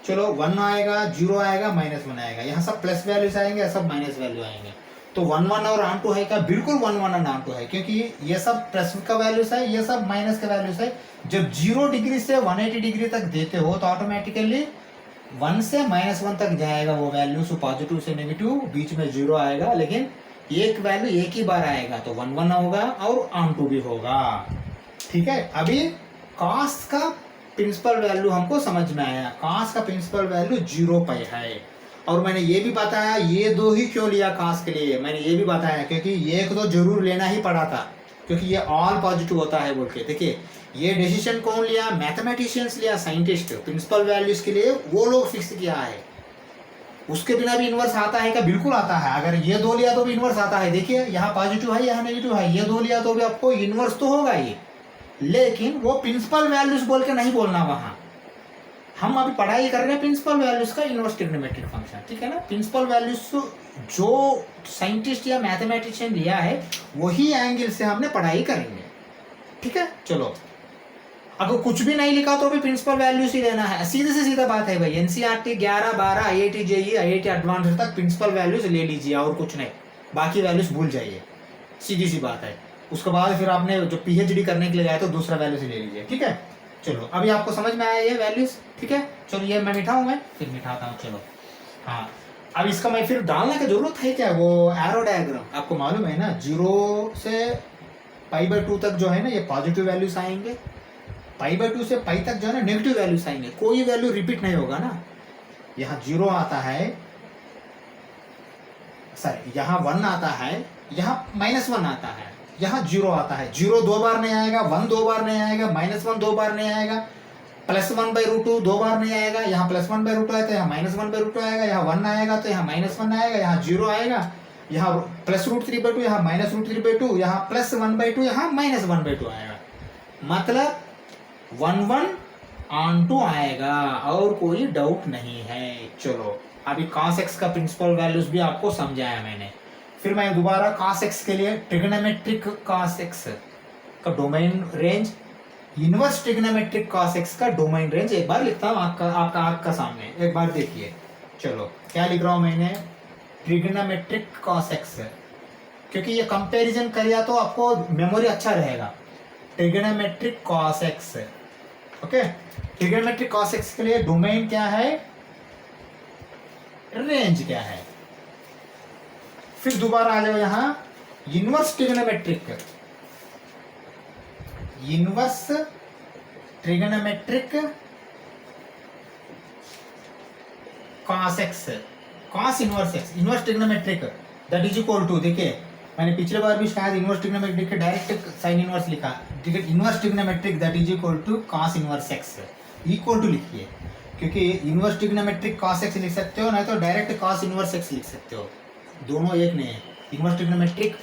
चलो 1 आएगा, 0 आएगा, -1 आएगा, यहाँ सब प्लस वैल्यूज आएंगे, सब माइनस वैल्यू आएंगे। तो 1 1 और ऑन टू है क्या, बिल्कुल 1 1 और ऑन टू है, क्योंकि ये सब प्लस का वैल्यूज है, ये सब माइनस का वैल्यूज है। जब 0 डिग्री से 180 डिग्री तक देते हो तो ऑटोमेटिकली 1 से -1 तक जाएगा वो वैल्यूज, पॉजिटिव से नेगेटिव, बीच में 0 आएगा, लेकिन एक वैल्यू एक ही बार आएगा, तो 1 1 होगा और ऑन टू भी होगा, ठीक है। अभी कॉस का प्रिंसिपल वैल्यू हमको समझ में आया, कॉस का प्रिंसिपल वैल्यू 0 पाई है। और मैंने ये भी बताया ये 2 ही क्यों लिया कॉस के लिए, मैंने ये भी बताया क्योंकि एक तो जरूर लेना ही पड़ा था, क्योंकि ये ऑल पॉजिटिव होता है बोल के। देखिए ये डिसीजन कौन लिया, मैथमेटिशियंस लिया, साइंटिस्ट। प्रिंसिपल वैल्यूज के लिए वो लोग फिक्स किया है, उसके बिना भी इन्वर्स आता है क्या, बिल्कुल आता है। अगर ये 2 लिया तो भी इन्वर्स आता है। देखिए यहाँ पॉजिटिव है, यहाँ नेगेटिव है, ये 2 लिया तो भी आपको इन्वर्स तो होगा ही, लेकिन वो प्रिंसिपल वैल्यूज बोल के नहीं बोलना। वहां हम अभी पढ़ाई कर रहे हैं प्रिंसिपल वैल्यूज का इनवर्स ट्रिग्नोमेट्रिक फंक्शन, ठीक है ना। प्रिंसिपल वैल्यूज जो साइंटिस्ट या मैथमेटिशियन लिया है वही एंगल से हमने पढ़ाई करेंगे, ठीक है। चलो अगर कुछ भी नहीं लिखा तो भी प्रिंसिपल वैल्यूज ही लेना है, सीधे से सीधा बात है भाई। NCERT 11 12 IIT JEE IIT advance तक प्रिंसिपल वैल्यूज ले लीजिए और कुछ नहीं, बाकी वैल्यूज भूल जाइए, सीधी सी बात है। उसके बाद फिर आपने जो PhD करने के लिए गया तो दूसरा वैल्यू से ले लीजिए, ठीक है। चलो अभी आपको समझ में आया ये वैल्यूज, ठीक है। चलो ये मैं मिटाऊं, मैं फिर मिटाता हूँ। चलो हाँ, अब इसका मैं फिर डालने की जरूरत है क्या, वो एरो डायग्राम आपको मालूम है ना। 0 से π/2 तक जो है ना ये पॉजिटिव वैल्यूज आएंगे, π/2 से π तक जो है ना नेगेटिव वैल्यूज आएंगे, कोई वैल्यू रिपीट नहीं होगा ना। यहाँ 0 आता है, सॉरी यहाँ 1 आता है, यहाँ -1 आता है, यहाँ 0 आता है। 0 2 बार नहीं आएगा, 1 2 बार नहीं आएगा, -1 2 बार नहीं आएगा, +1/√2 2 बार नहीं आएगा। यहाँ +1/√2 आया तो यहाँ -1/√2 आएगा, यहाँ 1 आएगा तो यहाँ -1 आएगा, यहाँ 0 आएगा, यहाँ +√3/2, यहाँ -√3/2, यहाँ +1/2, यहाँ -1/2 आएगा। मतलब 1 1 ऑन टू आएगा और कोई डाउट नहीं है। चलो अभी cos x का प्रिंसिपल वैल्यूज भी आपको समझाया मैंने। फिर मैं दोबारा cos x के लिए ट्रिग्नोमेट्रिक cos x का domain range, inverse trigonometric cos x का डोमेन रेंज एक बार लिखता हूँ आपका सामने, एक बार देखिए। चलो क्या लिख रहा हूँ मैंने, ट्रिग्नोमेट्रिक cos x, क्योंकि ये कंपैरिजन करिए तो आपको मेमोरी अच्छा रहेगा। Trigonometric cos x, okay. Trigonometric cos x के लिए डोमेन क्या है, रेंज क्या है। फिर दोबारा आ जाओ यहाँ, inverse trigonometric cos x, cos inverse x, inverse trigonometric that is equal to, देखिए मैंने पिछले बार भी शायद इनवर्स ट्रिग्नोमेट्रिक के डायरेक्ट साइन इनवर्स लिखा, ठीक है। Inverse trigonometric that is equal to cos inverse x, equal to लिखिए, क्योंकि इनवर्स ट्रिग्नोमेट्रिक cos x लिख सकते हो, नहीं तो डायरेक्ट cos इनवर्स x लिख सकते हो, दोनों एक नहीं है। Inverse trigonometric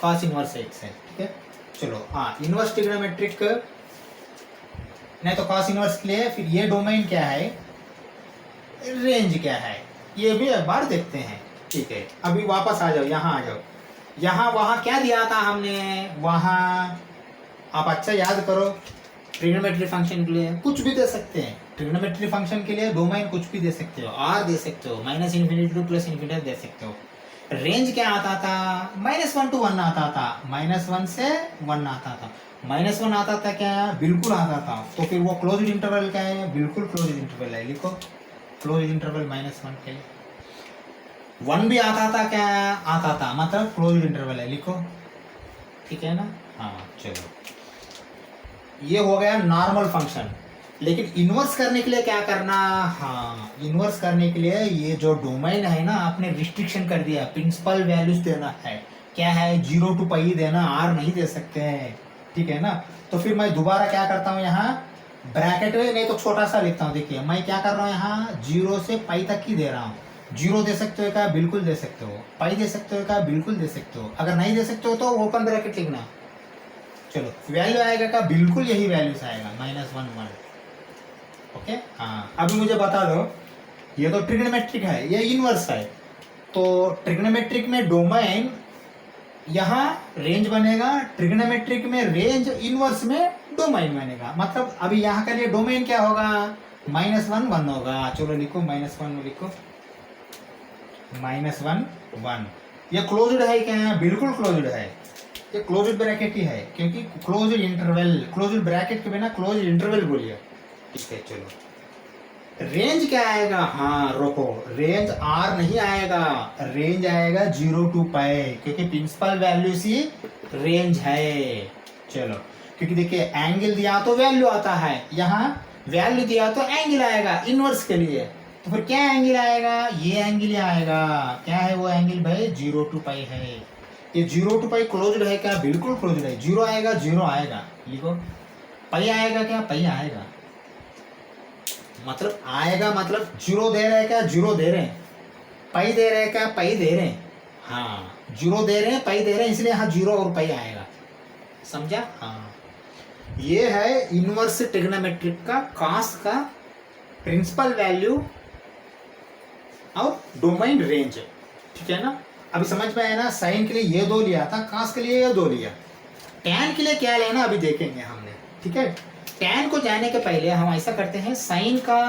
cos inverse x है, ठीक है। चलो हाँ, इनवर्स ट्रिग्नोमेट्रिक नहीं तो cos इनवर्स के लिए फिर ये डोमेन क्या है, रेंज क्या है, ये भी एक बार देखते हैं, ठीक है। अभी वापस आ जाओ, यहाँ आ जाओ। यहाँ वहाँ क्या दिया था हमने, वहाँ आप अच्छा याद करो, ट्रिग्नोमेट्री फंक्शन के लिए कुछ भी दे सकते हैं। ट्रिग्नोमेट्री फंक्शन के लिए डोमेन कुछ भी दे सकते हो, r दे सकते हो, -∞ to +∞ दे सकते हो। रेंज क्या आता था, -1 to 1 आता था, -1 से 1 आता था, -1 आता था क्या, बिल्कुल आता था। तो फिर वो क्लोज्ड इंटरवल क्या है, बिल्कुल क्लोज्ड इंटरवल है, लिखो क्लोज्ड इंटरवल -1 के लिए। 1 भी आता था क्या, आता था, मतलब क्लोज्ड इंटरवल है, लिखो, ठीक है ना। हाँ चलो, ये हो गया नॉर्मल फंक्शन। लेकिन इन्वर्स करने के लिए क्या करना, हाँ इन्वर्स करने के लिए ये जो डोमेन है ना, आपने रिस्ट्रिक्शन कर दिया, प्रिंसिपल वैल्यूज देना है, क्या है 0 to पाई देना, आर नहीं दे सकते हैं, ठीक है ना। तो फिर मैं दोबारा क्या करता हूँ यहाँ ब्रैकेट में, नहीं तो छोटा सा लिखता हूँ, देखिए मैं क्या कर रहा हूँ यहाँ 0 से पाई तक ही दे रहा हूँ। 0 दे सकते हो क्या, बिल्कुल दे सकते हो। पाई दे सकते हो क्या, बिल्कुल दे सकते हो। अगर नहीं दे सकते हो तो ओपन ब्रैकेट लिखना। चलो वैल्यू आएगा का, बिल्कुल यही वैल्यूज आएगा, -1 1। ओके हाँ, अभी मुझे बता दो, ये तो ट्रिग्नोमेट्रिक है, ये इनवर्स है, तो ट्रिग्नोमेट्रिक में डोमेन यहाँ रेंज बनेगा, ट्रिग्नोमेट्रिक में रेंज, इनवर्स में डोमेन बनेगा। मतलब अभी यहाँ के लिए डोमेन क्या होगा, -1 1 होगा। चलो लिखो -1 लिखो, -1 1। ये क्लोज्ड है क्या, बिल्कुल क्लोज्ड है, ये क्लोज्ड ब्रैकेट ही है, क्योंकि क्लोज्ड इंटरवल, क्लोज्ड ब्रैकेट के बिना क्लोज्ड इंटरवल बोलिए, ठीक है। चलो रेंज क्या आएगा, हाँ रोको, रेंज आर नहीं आएगा, रेंज आएगा 0 to पाई, क्योंकि प्रिंसिपल वैल्यू सी रेंज है। चलो क्योंकि देखिए एंगल दिया तो वैल्यू आता है, यहाँ वैल्यू दिया तो एंगल आएगा इनवर्स के लिए, तो फिर क्या एंगल आएगा, ये एंगल ही आएगा। क्या है वो एंगल भाई, 0 to पाई है। ये 0 to पाई क्लोज्ड है क्या, बिल्कुल क्लोज्ड है। 0 आएगा 0 आएगा, लिखो। पाई आएगा क्या, पाई आएगा, मतलब आएगा, मतलब 0 दे रहे हैं क्या, 0 दे रहे हैं। पाई दे रहे हैं क्या, पाई दे रहे हैं, हाँ 0 दे रहे हैं, पाई दे रहे हैं, इसलिए हाँ 0 और पाई आएगा, समझा। हाँ ये है इनवर्स ट्रिग्नोमेट्रिक का कॉस का प्रिंसिपल वैल्यू और डोमेन रेंज, ठीक है ना। अभी समझ में आया ना, साइन के लिए ये 2 लिया था, कॉस के लिए ये 2 लिया, टैन के लिए क्या लेना अभी देखेंगे हमने, ठीक है। टैन को जाने के पहले हम ऐसा करते हैं, साइन का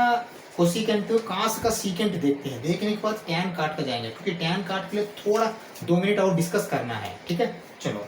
कोसिकेंट कॉस का सीकेंट देखते हैं, देखने के बाद टैन काट कर जाएंगे, क्योंकि टैन काट के लिए थोड़ा 2 मिनट और डिस्कस करना है, ठीक है। चलो